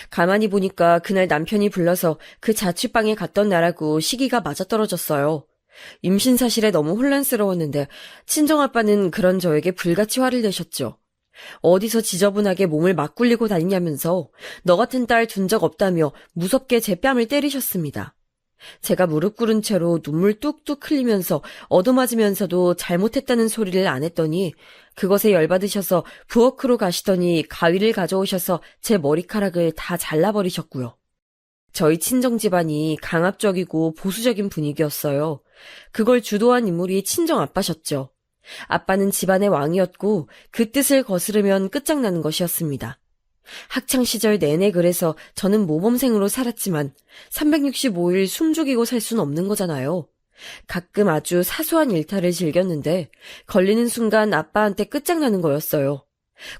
가만히 보니까 그날 남편이 불러서 그 자취방에 갔던 날하고 시기가 맞아떨어졌어요. 임신 사실에 너무 혼란스러웠는데 친정아빠는 그런 저에게 불같이 화를 내셨죠. 어디서 지저분하게 몸을 막 굴리고 다니냐면서 너 같은 딸 둔 적 없다며 무섭게 제 뺨을 때리셨습니다. 제가 무릎 꿇은 채로 눈물 뚝뚝 흘리면서 얻어맞으면서도 잘못했다는 소리를 안 했더니 그것에 열받으셔서 부엌으로 가시더니 가위를 가져오셔서 제 머리카락을 다 잘라버리셨고요. 저희 친정 집안이 강압적이고 보수적인 분위기였어요. 그걸 주도한 인물이 친정 아빠셨죠. 아빠는 집안의 왕이었고 그 뜻을 거스르면 끝장나는 것이었습니다. 학창시절 내내 그래서 저는 모범생으로 살았지만 365일 숨죽이고 살 순 없는 거잖아요. 가끔 아주 사소한 일탈을 즐겼는데 걸리는 순간 아빠한테 끝장나는 거였어요.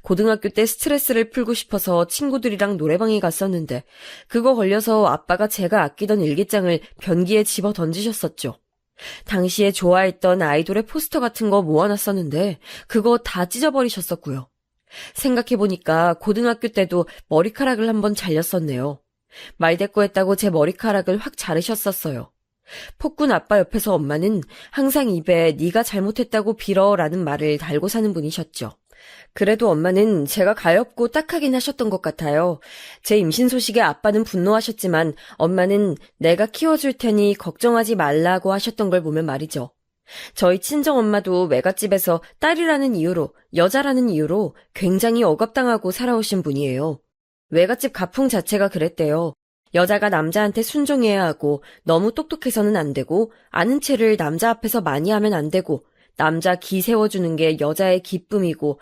고등학교 때 스트레스를 풀고 싶어서 친구들이랑 노래방에 갔었는데 그거 걸려서 아빠가 제가 아끼던 일기장을 변기에 집어 던지셨었죠. 당시에 좋아했던 아이돌의 포스터 같은 거 모아놨었는데 그거 다 찢어버리셨었고요. 생각해보니까 고등학교 때도 머리카락을 한번 잘렸었네요. 말대꾸했다고 제 머리카락을 확 자르셨었어요. 폭군 아빠 옆에서 엄마는 항상 입에 네가 잘못했다고 빌어라는 말을 달고 사는 분이셨죠. 그래도 엄마는 제가 가엾고 딱하긴 하셨던 것 같아요. 제 임신 소식에 아빠는 분노하셨지만 엄마는 내가 키워줄 테니 걱정하지 말라고 하셨던 걸 보면 말이죠. 저희 친정엄마도 외갓집에서 딸이라는 이유로, 여자라는 이유로 굉장히 억압당하고 살아오신 분이에요. 외갓집 가풍 자체가 그랬대요. 여자가 남자한테 순종해야 하고 너무 똑똑해서는 안 되고 아는 체를 남자 앞에서 많이 하면 안 되고 남자 기 세워주는 게 여자의 기쁨이고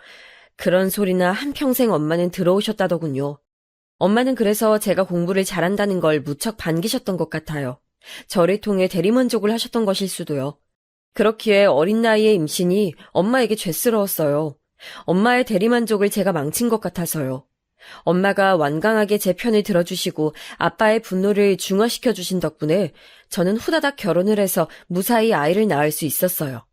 그런 소리나 한평생 엄마는 들어오셨다더군요. 엄마는 그래서 제가 공부를 잘한다는 걸 무척 반기셨던 것 같아요. 저를 통해 대리만족을 하셨던 것일 수도요. 그렇기에 어린 나이에 임신이 엄마에게 죄스러웠어요. 엄마의 대리만족을 제가 망친 것 같아서요. 엄마가 완강하게 제 편을 들어주시고 아빠의 분노를 중화시켜 주신 덕분에 저는 후다닥 결혼을 해서 무사히 아이를 낳을 수 있었어요.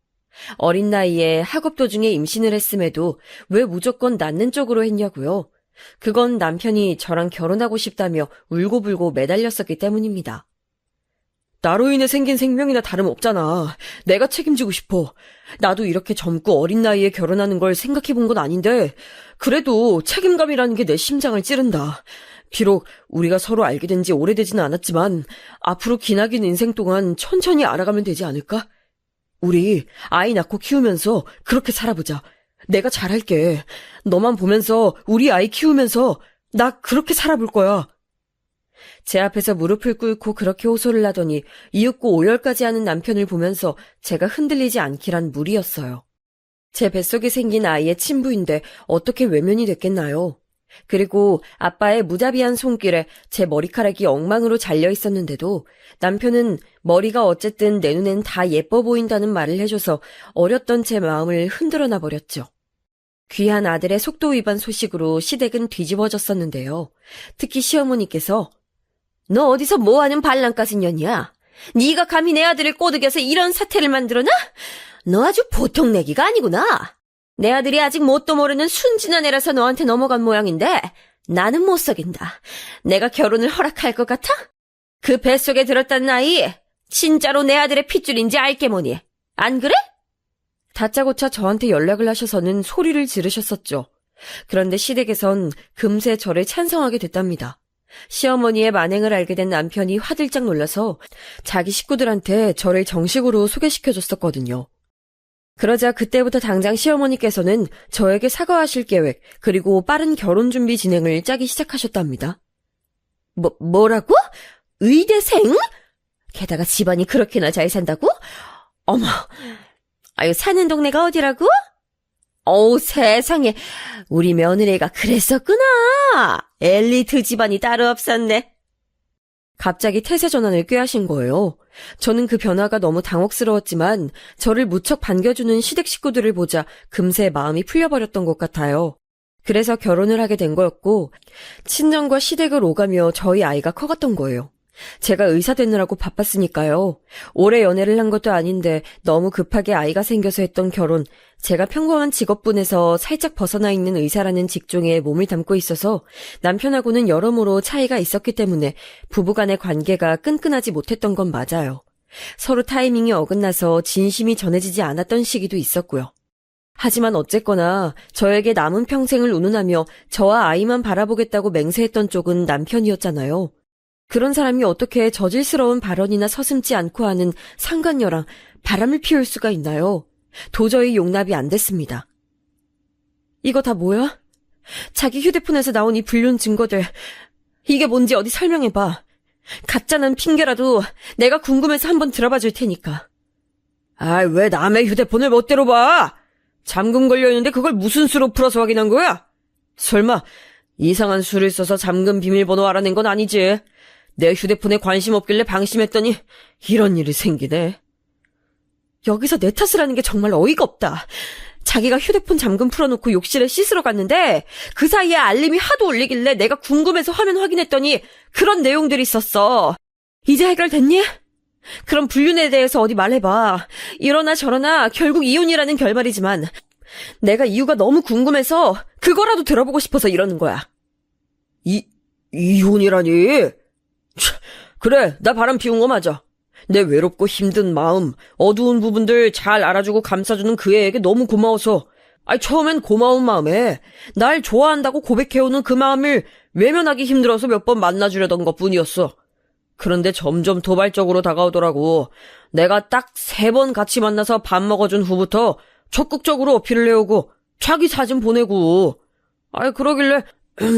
어린 나이에 학업 도중에 임신을 했음에도 왜 무조건 낳는 쪽으로 했냐고요? 그건 남편이 저랑 결혼하고 싶다며 울고불고 매달렸었기 때문입니다. 나로 인해 생긴 생명이나 다름없잖아. 내가 책임지고 싶어. 나도 이렇게 젊고 어린 나이에 결혼하는 걸 생각해 본 건 아닌데, 그래도 책임감이라는 게 내 심장을 찌른다. 비록 우리가 서로 알게 된 지 오래되지는 않았지만, 앞으로 기나긴 인생 동안 천천히 알아가면 되지 않을까? 우리 아이 낳고 키우면서 그렇게 살아보자. 내가 잘할게. 너만 보면서 우리 아이 키우면서 나 그렇게 살아볼 거야. 제 앞에서 무릎을 꿇고 그렇게 호소를 하더니 이윽고 오열까지 하는 남편을 보면서 제가 흔들리지 않기란 무리였어요. 제 뱃속에 생긴 아이의 친부인데 어떻게 외면이 됐겠나요? 그리고 아빠의 무자비한 손길에 제 머리카락이 엉망으로 잘려 있었는데도 남편은 머리가 어쨌든 내 눈엔 다 예뻐 보인다는 말을 해줘서 어렸던 제 마음을 흔들어놔 버렸죠. 귀한 아들의 속도 위반 소식으로 시댁은 뒤집어졌었는데요. 특히 시어머니께서 너 어디서 뭐하는 발랑까진 년이야? 네가 감히 내 아들을 꼬드겨서 이런 사태를 만들어놔? 너 아주 보통 내기가 아니구나. 내 아들이 아직 뭣도 모르는 순진한 애라서 너한테 넘어간 모양인데 나는 못 속인다. 내가 결혼을 허락할 것 같아? 그 뱃속에 들었다는 아이 진짜로 내 아들의 핏줄인지 알게 뭐니. 안 그래? 다짜고짜 저한테 연락을 하셔서는 소리를 지르셨었죠. 그런데 시댁에선 금세 저를 찬성하게 됐답니다. 시어머니의 만행을 알게 된 남편이 화들짝 놀라서 자기 식구들한테 저를 정식으로 소개시켜줬었거든요. 그러자 그때부터 당장 시어머니께서는 저에게 사과하실 계획, 그리고 빠른 결혼 준비 진행을 짜기 시작하셨답니다. 뭐라고? 의대생? 게다가 집안이 그렇게나 잘 산다고? 어머, 아유, 사는 동네가 어디라고? 어우, 세상에, 우리 며느리가 그랬었구나. 엘리트 집안이 따로 없었네. 갑자기 태세 전환을 꾀하신 거예요. 저는 그 변화가 너무 당혹스러웠지만 저를 무척 반겨주는 시댁 식구들을 보자 금세 마음이 풀려버렸던 것 같아요. 그래서 결혼을 하게 된 거였고 친정과 시댁을 오가며 저희 아이가 커갔던 거예요. 제가 의사 되느라고 바빴으니까요. 오래 연애를 한 것도 아닌데 너무 급하게 아이가 생겨서 했던 결혼, 제가 평범한 직업군에서 살짝 벗어나 있는 의사라는 직종에 몸을 담고 있어서 남편하고는 여러모로 차이가 있었기 때문에 부부간의 관계가 끈끈하지 못했던 건 맞아요. 서로 타이밍이 어긋나서 진심이 전해지지 않았던 시기도 있었고요. 하지만 어쨌거나 저에게 남은 평생을 운운하며 저와 아이만 바라보겠다고 맹세했던 쪽은 남편이었잖아요. 그런 사람이 어떻게 저질스러운 발언이나 서슴지 않고 하는 상간녀랑 바람을 피울 수가 있나요? 도저히 용납이 안 됐습니다. 이거 다 뭐야? 자기 휴대폰에서 나온 이 불륜 증거들, 이게 뭔지 어디 설명해봐. 가짜는 핑계라도 내가 궁금해서 한번 들어봐 줄 테니까. 아이, 왜 남의 휴대폰을 멋대로 봐? 잠금 걸려있는데 그걸 무슨 수로 풀어서 확인한 거야? 설마 이상한 수를 써서 잠금 비밀번호 알아낸 건 아니지? 내 휴대폰에 관심 없길래 방심했더니 이런 일이 생기네. 여기서 내 탓을 하는 게 정말 어이가 없다. 자기가 휴대폰 잠금 풀어놓고 욕실에 씻으러 갔는데 그 사이에 알림이 하도 울리길래 내가 궁금해서 화면 확인했더니 그런 내용들이 있었어. 이제 해결됐니? 그럼 불륜에 대해서 어디 말해봐. 이러나 저러나 결국 이혼이라는 결말이지만 내가 이유가 너무 궁금해서 그거라도 들어보고 싶어서 이러는 거야. 이혼이라니? 그래, 나 바람 피운 거 맞아. 내 외롭고 힘든 마음, 어두운 부분들 잘 알아주고 감싸주는 그 애에게 너무 고마워서, 처음엔 고마운 마음에 날 좋아한다고 고백해오는 그 마음을 외면하기 힘들어서 몇 번 만나주려던 것뿐이었어. 그런데 점점 도발적으로 다가오더라고. 내가 딱 3번 같이 만나서 밥 먹어준 후부터 적극적으로 어필을 해오고 자기 사진 보내고. 그러길래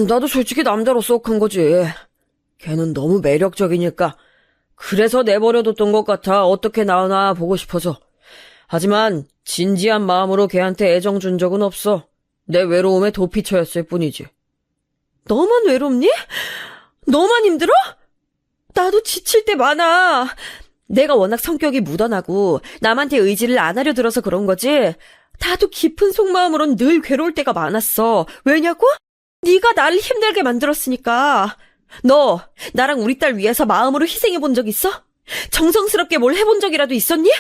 나도 솔직히 남자로서 혹한 거지. 걔는 너무 매력적이니까 그래서 내버려뒀던 것 같아. 어떻게 나오나 보고 싶어서. 하지만 진지한 마음으로 걔한테 애정 준 적은 없어. 내 외로움에 도피처였을 뿐이지. 너만 외롭니? 너만 힘들어? 나도 지칠 때 많아. 내가 워낙 성격이 묻어나고 남한테 의지를 안 하려 들어서 그런 거지. 나도 깊은 속마음으론 늘 괴로울 때가 많았어. 왜냐고? 네가 나를 힘들게 만들었으니까. 너 나랑 우리 딸 위해서 마음으로 희생해 본 적 있어? 정성스럽게 뭘 해본 적이라도 있었니?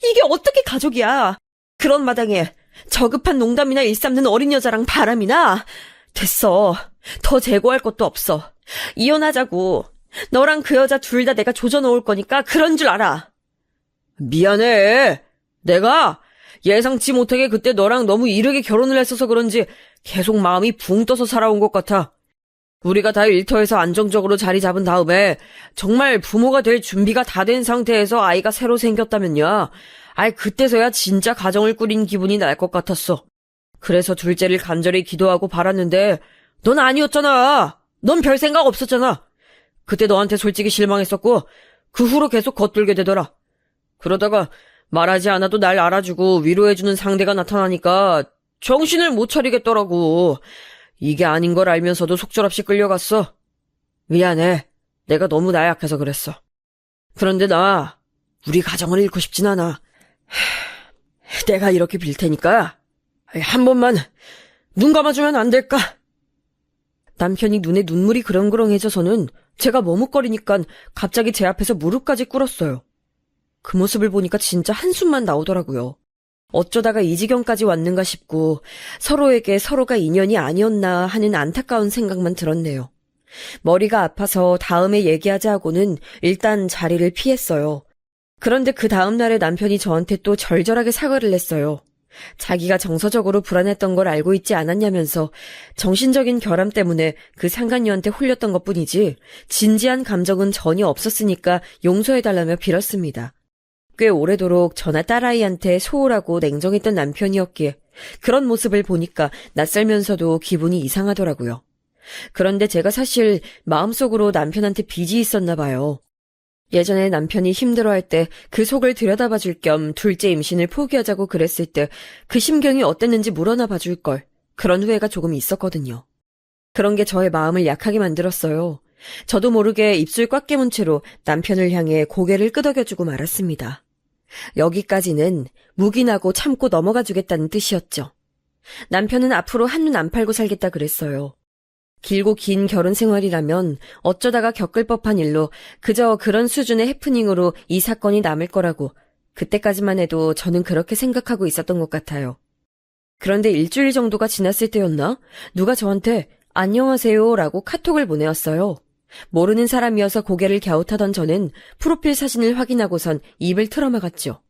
이게 어떻게 가족이야? 그런 마당에 저급한 농담이나 일삼는 어린 여자랑 바람이나? 됐어. 더 재고할 것도 없어. 이혼하자고. 너랑 그 여자 둘 다 내가 조져놓을 거니까 그런 줄 알아. 미안해. 내가 예상치 못하게 그때 너랑 너무 이르게 결혼을 했어서 그런지 계속 마음이 붕 떠서 살아온 것 같아. 우리가 다 일터에서 안정적으로 자리 잡은 다음에 정말 부모가 될 준비가 다 된 상태에서 아이가 새로 생겼다면야. 그때서야 진짜 가정을 꾸린 기분이 날 것 같았어. 그래서 둘째를 간절히 기도하고 바랐는데 넌 아니었잖아. 넌 별 생각 없었잖아. 그때 너한테 솔직히 실망했었고 그 후로 계속 겉돌게 되더라. 그러다가 말하지 않아도 날 알아주고 위로해주는 상대가 나타나니까 정신을 못 차리겠더라고. 이게 아닌 걸 알면서도 속절없이 끌려갔어. 미안해. 내가 너무 나약해서 그랬어. 그런데 나 우리 가정을 잃고 싶진 않아. 내가 이렇게 빌 테니까 한 번만 눈 감아주면 안 될까? 남편이 눈에 눈물이 그렁그렁해져서는 제가 머뭇거리니까 갑자기 제 앞에서 무릎까지 꿇었어요. 그 모습을 보니까 진짜 한숨만 나오더라고요. 어쩌다가 이 지경까지 왔는가 싶고 서로에게 서로가 인연이 아니었나 하는 안타까운 생각만 들었네요. 머리가 아파서 다음에 얘기하자 하고는 일단 자리를 피했어요. 그런데 그 다음 날에 남편이 저한테 또 절절하게 사과를 했어요. 자기가 정서적으로 불안했던 걸 알고 있지 않았냐면서 정신적인 결함 때문에 그 상간녀한테 홀렸던 것뿐이지 진지한 감정은 전혀 없었으니까 용서해달라며 빌었습니다. 꽤 오래도록 저나 딸아이한테 소홀하고 냉정했던 남편이었기에 그런 모습을 보니까 낯설면서도 기분이 이상하더라고요. 그런데 제가 사실 마음속으로 남편한테 빚이 있었나 봐요. 예전에 남편이 힘들어할 때 그 속을 들여다봐 줄 겸 둘째 임신을 포기하자고 그랬을 때 그 심경이 어땠는지 물어나 봐줄 걸. 그런 후회가 조금 있었거든요. 그런 게 저의 마음을 약하게 만들었어요. 저도 모르게 입술 꽉 깨문 채로 남편을 향해 고개를 끄덕여주고 말았습니다. 여기까지는 묵인하고 참고 넘어가 주겠다는 뜻이었죠. 남편은 앞으로 한눈 안 팔고 살겠다 그랬어요. 길고 긴 결혼 생활이라면 어쩌다가 겪을 법한 일로 그저 그런 수준의 해프닝으로 이 사건이 남을 거라고 그때까지만 해도 저는 그렇게 생각하고 있었던 것 같아요. 그런데 일주일 정도가 지났을 때였나? 누가 저한테 안녕하세요라고 카톡을 보내왔어요. 모르는 사람이어서 고개를 갸웃하던 저는 프로필 사진을 확인하고선 입을 틀어막았죠.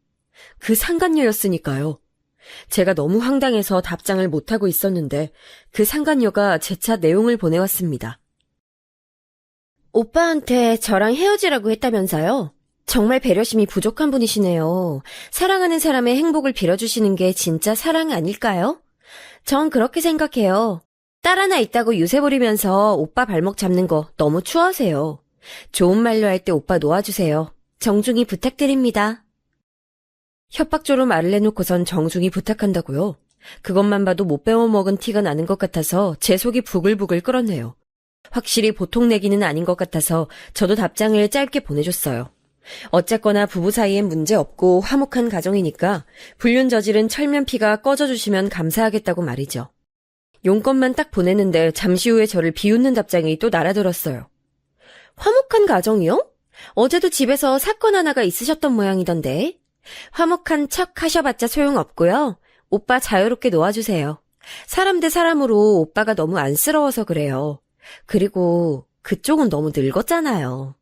그 상간녀였으니까요. 제가 너무 황당해서 답장을 못하고 있었는데 그 상간녀가 재차 내용을 보내왔습니다. 오빠한테 저랑 헤어지라고 했다면서요? 정말 배려심이 부족한 분이시네요. 사랑하는 사람의 행복을 빌어주시는 게 진짜 사랑 아닐까요? 전 그렇게 생각해요. 딸 하나 있다고 유세 부리면서 오빠 발목 잡는 거 너무 추하세요. 좋은 말로 할 때 오빠 놓아주세요. 정중히 부탁드립니다. 협박조로 말을 해놓고선 정중히 부탁한다고요? 그것만 봐도 못 배워먹은 티가 나는 것 같아서 제 속이 부글부글 끓었네요. 확실히 보통 내기는 아닌 것 같아서 저도 답장을 짧게 보내줬어요. 어쨌거나 부부 사이엔 문제 없고 화목한 가정이니까 불륜 저지른 철면피가 꺼져주시면 감사하겠다고 말이죠. 용건만 딱 보내는데 잠시 후에 저를 비웃는 답장이 또 날아들었어요. 화목한 가정이요? 어제도 집에서 사건 하나가 있으셨던 모양이던데. 화목한 척 하셔봤자 소용없고요. 오빠 자유롭게 놓아주세요. 사람 대 사람으로 오빠가 너무 안쓰러워서 그래요. 그리고 그쪽은 너무 늙었잖아요.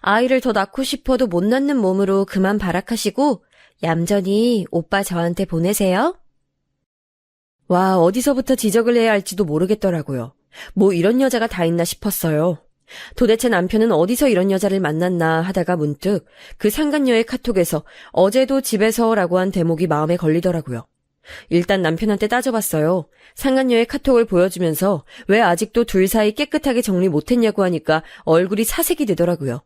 아이를 더 낳고 싶어도 못 낳는 몸으로 그만 발악하시고 얌전히 오빠 저한테 보내세요. 와, 어디서부터 지적을 해야 할지도 모르겠더라고요. 뭐 이런 여자가 다 있나 싶었어요. 도대체 남편은 어디서 이런 여자를 만났나 하다가 문득 그 상간녀의 카톡에서 어제도 집에서라고 한 대목이 마음에 걸리더라고요. 일단 남편한테 따져봤어요. 상간녀의 카톡을 보여주면서 왜 아직도 둘 사이 깨끗하게 정리 못했냐고 하니까 얼굴이 사색이 되더라고요.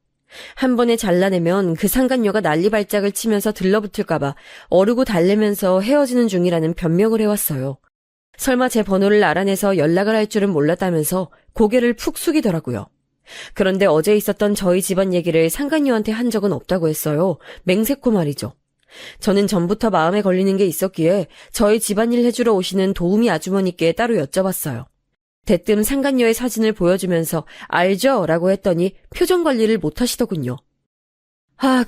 한 번에 잘라내면 그 상간녀가 난리발작을 치면서 들러붙을까봐 어르고 달래면서 헤어지는 중이라는 변명을 해왔어요. 설마 제 번호를 알아내서 연락을 할 줄은 몰랐다면서 고개를 푹 숙이더라고요. 그런데 어제 있었던 저희 집안 얘기를 상간녀한테 한 적은 없다고 했어요. 맹세코 말이죠. 저는 전부터 마음에 걸리는 게 있었기에 저희 집안일 해주러 오시는 도우미 아주머니께 따로 여쭤봤어요. 대뜸 상간녀의 사진을 보여주면서 알죠? 라고 했더니 표정 관리를 못하시더군요.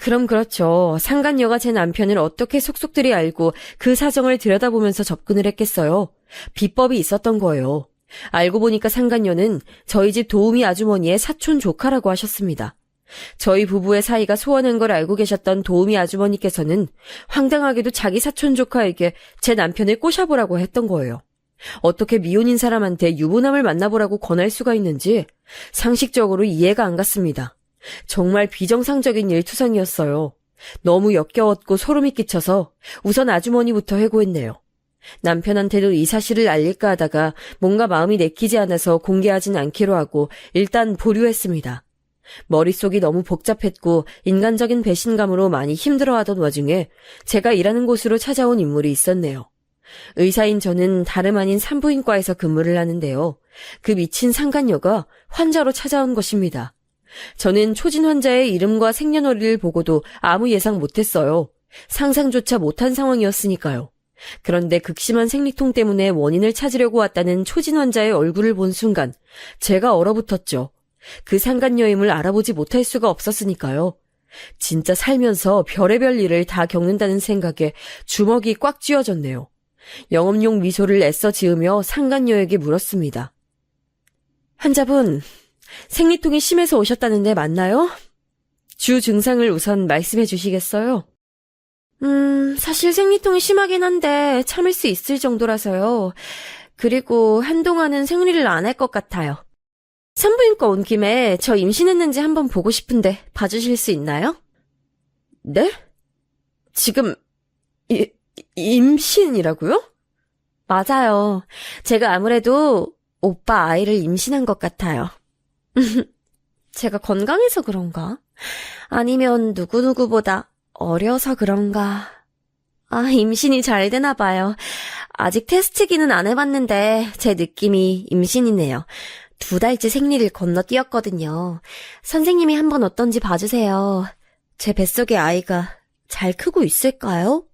그럼 그렇죠. 상간녀가 제 남편을 어떻게 속속들이 알고 그 사정을 들여다보면서 접근을 했겠어요. 비법이 있었던 거예요. 알고 보니까 상간녀는 저희 집 도우미 아주머니의 사촌 조카라고 하셨습니다. 저희 부부의 사이가 소원한 걸 알고 계셨던 도우미 아주머니께서는 황당하게도 자기 사촌 조카에게 제 남편을 꼬셔보라고 했던 거예요. 어떻게 미혼인 사람한테 유부남을 만나보라고 권할 수가 있는지 상식적으로 이해가 안 갔습니다. 정말 비정상적인 일투성이었어요. 너무 역겨웠고 소름이 끼쳐서 우선 아주머니부터 해고했네요. 남편한테도 이 사실을 알릴까 하다가 뭔가 마음이 내키지 않아서 공개하진 않기로 하고 일단 보류했습니다. 머릿속이 너무 복잡했고 인간적인 배신감으로 많이 힘들어하던 와중에 제가 일하는 곳으로 찾아온 인물이 있었네요. 의사인 저는 다름 아닌 산부인과에서 근무를 하는데요. 그 미친 상간녀가 환자로 찾아온 것입니다. 저는 초진 환자의 이름과 생년월일을 보고도 아무 예상 못했어요. 상상조차 못한 상황이었으니까요. 그런데 극심한 생리통 때문에 원인을 찾으려고 왔다는 초진 환자의 얼굴을 본 순간 제가 얼어붙었죠. 그 상간녀임을 알아보지 못할 수가 없었으니까요. 진짜 살면서 별의별 일을 다 겪는다는 생각에 주먹이 꽉 쥐어졌네요. 영업용 미소를 애써 지으며 상간녀에게 물었습니다. 환자분, 생리통이 심해서 오셨다는데 맞나요? 주 증상을 우선 말씀해 주시겠어요? 사실 생리통이 심하긴 한데 참을 수 있을 정도라서요. 그리고 한동안은 생리를 안 할 것 같아요. 산부인과 온 김에 저 임신했는지 한번 보고 싶은데 봐주실 수 있나요? 네? 지금 임신이라고요? 맞아요. 제가 아무래도 오빠 아이를 임신한 것 같아요. 제가 건강해서 그런가? 아니면 누구누구보다 어려서 그런가? 임신이 잘 되나 봐요. 아직 테스트기는 안 해봤는데 제 느낌이 임신이네요. 2달째 생리를 건너뛰었거든요. 선생님이 한번 어떤지 봐주세요. 제 뱃속의 아이가 잘 크고 있을까요?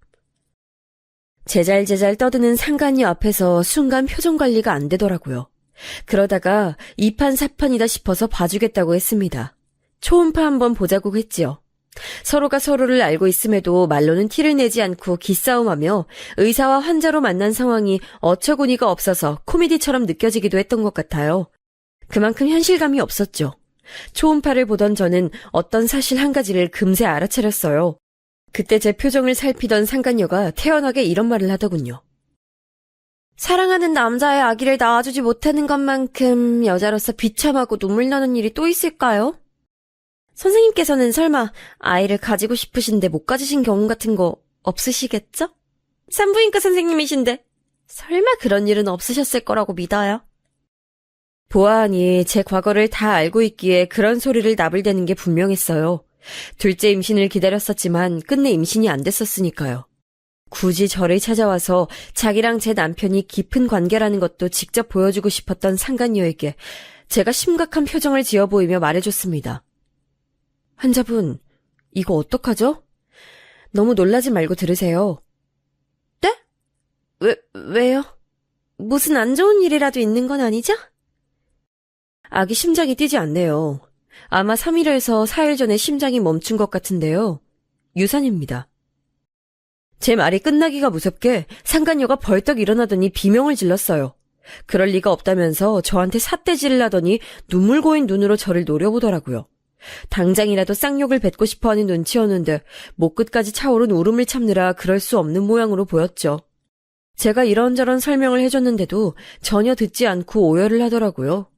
제잘제잘 떠드는 상간녀 앞에서 순간 표정 관리가 안 되더라고요. 그러다가 2판 4판이다 싶어서 봐주겠다고 했습니다. 초음파 한번 보자고 했지요. 서로가 서로를 알고 있음에도 말로는 티를 내지 않고 기싸움하며 의사와 환자로 만난 상황이 어처구니가 없어서 코미디처럼 느껴지기도 했던 것 같아요. 그만큼 현실감이 없었죠. 초음파를 보던 저는 어떤 사실 한 가지를 금세 알아차렸어요. 그때 제 표정을 살피던 상간녀가 태연하게 이런 말을 하더군요. 사랑하는 남자의 아기를 낳아주지 못하는 것만큼 여자로서 비참하고 눈물 나는 일이 또 있을까요? 선생님께서는 설마 아이를 가지고 싶으신데 못 가지신 경험 같은 거 없으시겠죠? 산부인과 선생님이신데 설마 그런 일은 없으셨을 거라고 믿어요. 보아하니 제 과거를 다 알고 있기에 그런 소리를 나불대는 게 분명했어요. 둘째 임신을 기다렸었지만 끝내 임신이 안 됐었으니까요. 굳이 저를 찾아와서 자기랑 제 남편이 깊은 관계라는 것도 직접 보여주고 싶었던 상간녀에게 제가 심각한 표정을 지어 보이며 말해줬습니다. 환자분, 이거 어떡하죠? 너무 놀라지 말고 들으세요. 네? 왜요? 무슨 안 좋은 일이라도 있는 건 아니죠? 아기 심장이 뛰지 않네요. 아마 3일에서 4일 전에 심장이 멈춘 것 같은데요. 유산입니다. 제 말이 끝나기가 무섭게 상간녀가 벌떡 일어나더니 비명을 질렀어요. 그럴 리가 없다면서 저한테 삿대질을 하더니 눈물 고인 눈으로 저를 노려보더라고요. 당장이라도 쌍욕을 뱉고 싶어하는 눈치였는데 목 끝까지 차오른 울음을 참느라 그럴 수 없는 모양으로 보였죠. 제가 이런저런 설명을 해줬는데도 전혀 듣지 않고 오열을 하더라고요.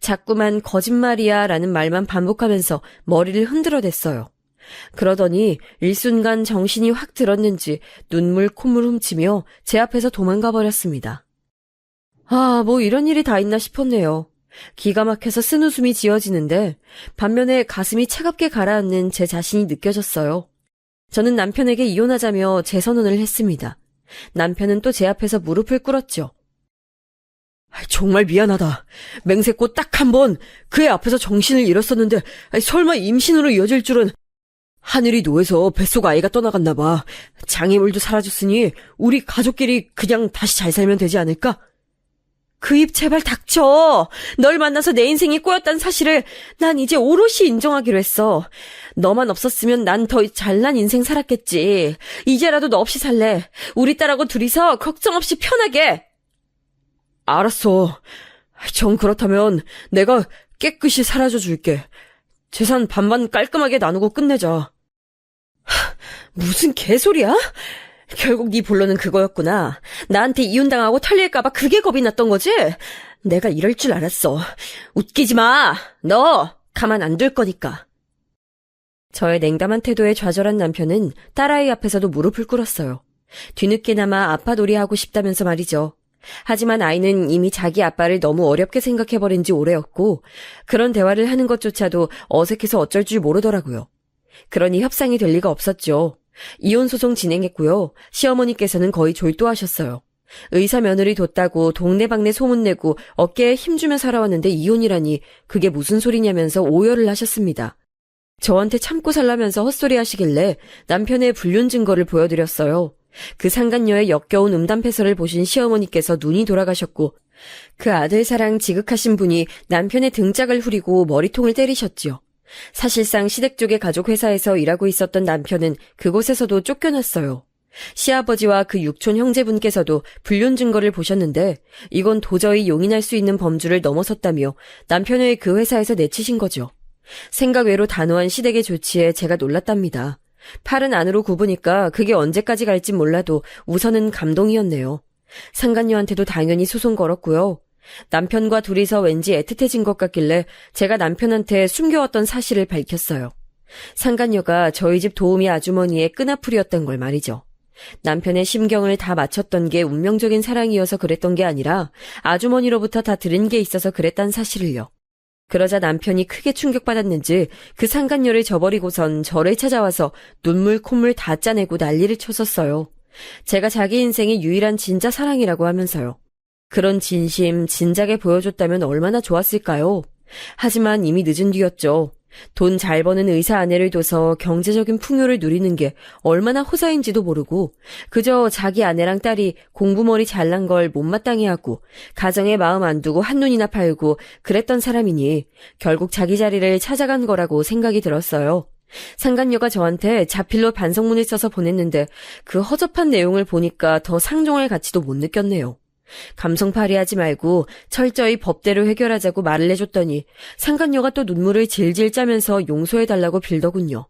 자꾸만 거짓말이야 라는 말만 반복하면서 머리를 흔들어댔어요. 그러더니 일순간 정신이 확 들었는지 눈물 콧물 훔치며 제 앞에서 도망가 버렸습니다. 뭐 이런 일이 다 있나 싶었네요. 기가 막혀서 쓴웃음이 지어지는데 반면에 가슴이 차갑게 가라앉는 제 자신이 느껴졌어요. 저는 남편에게 이혼하자며 재선언을 했습니다. 남편은 또 제 앞에서 무릎을 꿇었죠. 정말 미안하다. 맹세코 딱 한 번 그의 앞에서 정신을 잃었었는데 설마 임신으로 이어질 줄은. 하늘이 노해서 뱃속 아이가 떠나갔나 봐. 장애물도 사라졌으니 우리 가족끼리 그냥 다시 잘 살면 되지 않을까? 그 입 제발 닥쳐. 널 만나서 내 인생이 꼬였다는 사실을 난 이제 오롯이 인정하기로 했어. 너만 없었으면 난 더 잘난 인생 살았겠지. 이제라도 너 없이 살래. 우리 딸하고 둘이서 걱정 없이 편하게. 알았어. 정 그렇다면 내가 깨끗이 사라져 줄게. 재산 반반 깔끔하게 나누고 끝내자. 무슨 개소리야? 결국 네 본론은 그거였구나. 나한테 이혼당하고 털릴까봐 그게 겁이 났던 거지? 내가 이럴 줄 알았어. 웃기지 마. 너 가만 안 둘 거니까. 저의 냉담한 태도에 좌절한 남편은 딸아이 앞에서도 무릎을 꿇었어요. 뒤늦게나마 아빠놀이하고 싶다면서 말이죠. 하지만 아이는 이미 자기 아빠를 너무 어렵게 생각해버린 지 오래였고 그런 대화를 하는 것조차도 어색해서 어쩔 줄 모르더라고요. 그러니 협상이 될 리가 없었죠. 이혼 소송 진행했고요. 시어머니께서는 거의 졸도하셨어요. 의사 며느리 뒀다고 동네방네 소문내고 어깨에 힘주며 살아왔는데 이혼이라니 그게 무슨 소리냐면서 오열을 하셨습니다. 저한테 참고 살라면서 헛소리 하시길래 남편의 불륜 증거를 보여드렸어요. 그 상간녀의 역겨운 음담패설을 보신 시어머니께서 눈이 돌아가셨고 그 아들 사랑 지극하신 분이 남편의 등짝을 후리고 머리통을 때리셨지요. 사실상 시댁 쪽의 가족 회사에서 일하고 있었던 남편은 그곳에서도 쫓겨났어요. 시아버지와 그 육촌 형제분께서도 불륜 증거를 보셨는데 이건 도저히 용인할 수 있는 범주를 넘어섰다며 남편을 그 회사에서 내치신 거죠. 생각 외로 단호한 시댁의 조치에 제가 놀랐답니다. 팔은 안으로 굽으니까 그게 언제까지 갈지 몰라도 우선은 감동이었네요. 상간녀한테도 당연히 소송 걸었고요. 남편과 둘이서 왠지 애틋해진 것 같길래 제가 남편한테 숨겨왔던 사실을 밝혔어요. 상간녀가 저희 집 도우미 아주머니의 끈아풀이었던 걸 말이죠. 남편의 심경을 다 맞췄던 게 운명적인 사랑이어서 그랬던 게 아니라 아주머니로부터 다 들은 게 있어서 그랬단 사실을요. 그러자 남편이 크게 충격받았는지 그 상간녀를 저버리고선 저를 찾아와서 눈물 콧물 다 짜내고 난리를 쳤었어요. 제가 자기 인생의 유일한 진짜 사랑이라고 하면서요. 그런 진심 진작에 보여줬다면 얼마나 좋았을까요? 하지만 이미 늦은 뒤였죠. 돈 잘 버는 의사 아내를 둬서 경제적인 풍요를 누리는 게 얼마나 호사인지도 모르고 그저 자기 아내랑 딸이 공부머리 잘난 걸 못마땅해 하고 가정에 마음 안 두고 한눈이나 팔고 그랬던 사람이니 결국 자기 자리를 찾아간 거라고 생각이 들었어요. 상간녀가 저한테 자필로 반성문을 써서 보냈는데 그 허접한 내용을 보니까 더 상종할 가치도 못 느꼈네요. 감성팔이하지 말고 철저히 법대로 해결하자고 말을 해줬더니 상간녀가 또 눈물을 질질 짜면서 용서해달라고 빌더군요.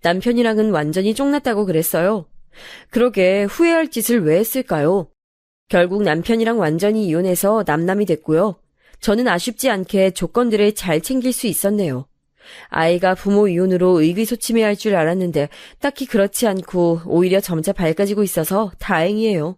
남편이랑은 완전히 쫑났다고 그랬어요. 그러게 후회할 짓을 왜 했을까요? 결국 남편이랑 완전히 이혼해서 남남이 됐고요. 저는 아쉽지 않게 조건들을 잘 챙길 수 있었네요. 아이가 부모 이혼으로 의기소침해할 줄 알았는데 딱히 그렇지 않고 오히려 점차 밝아지고 있어서 다행이에요.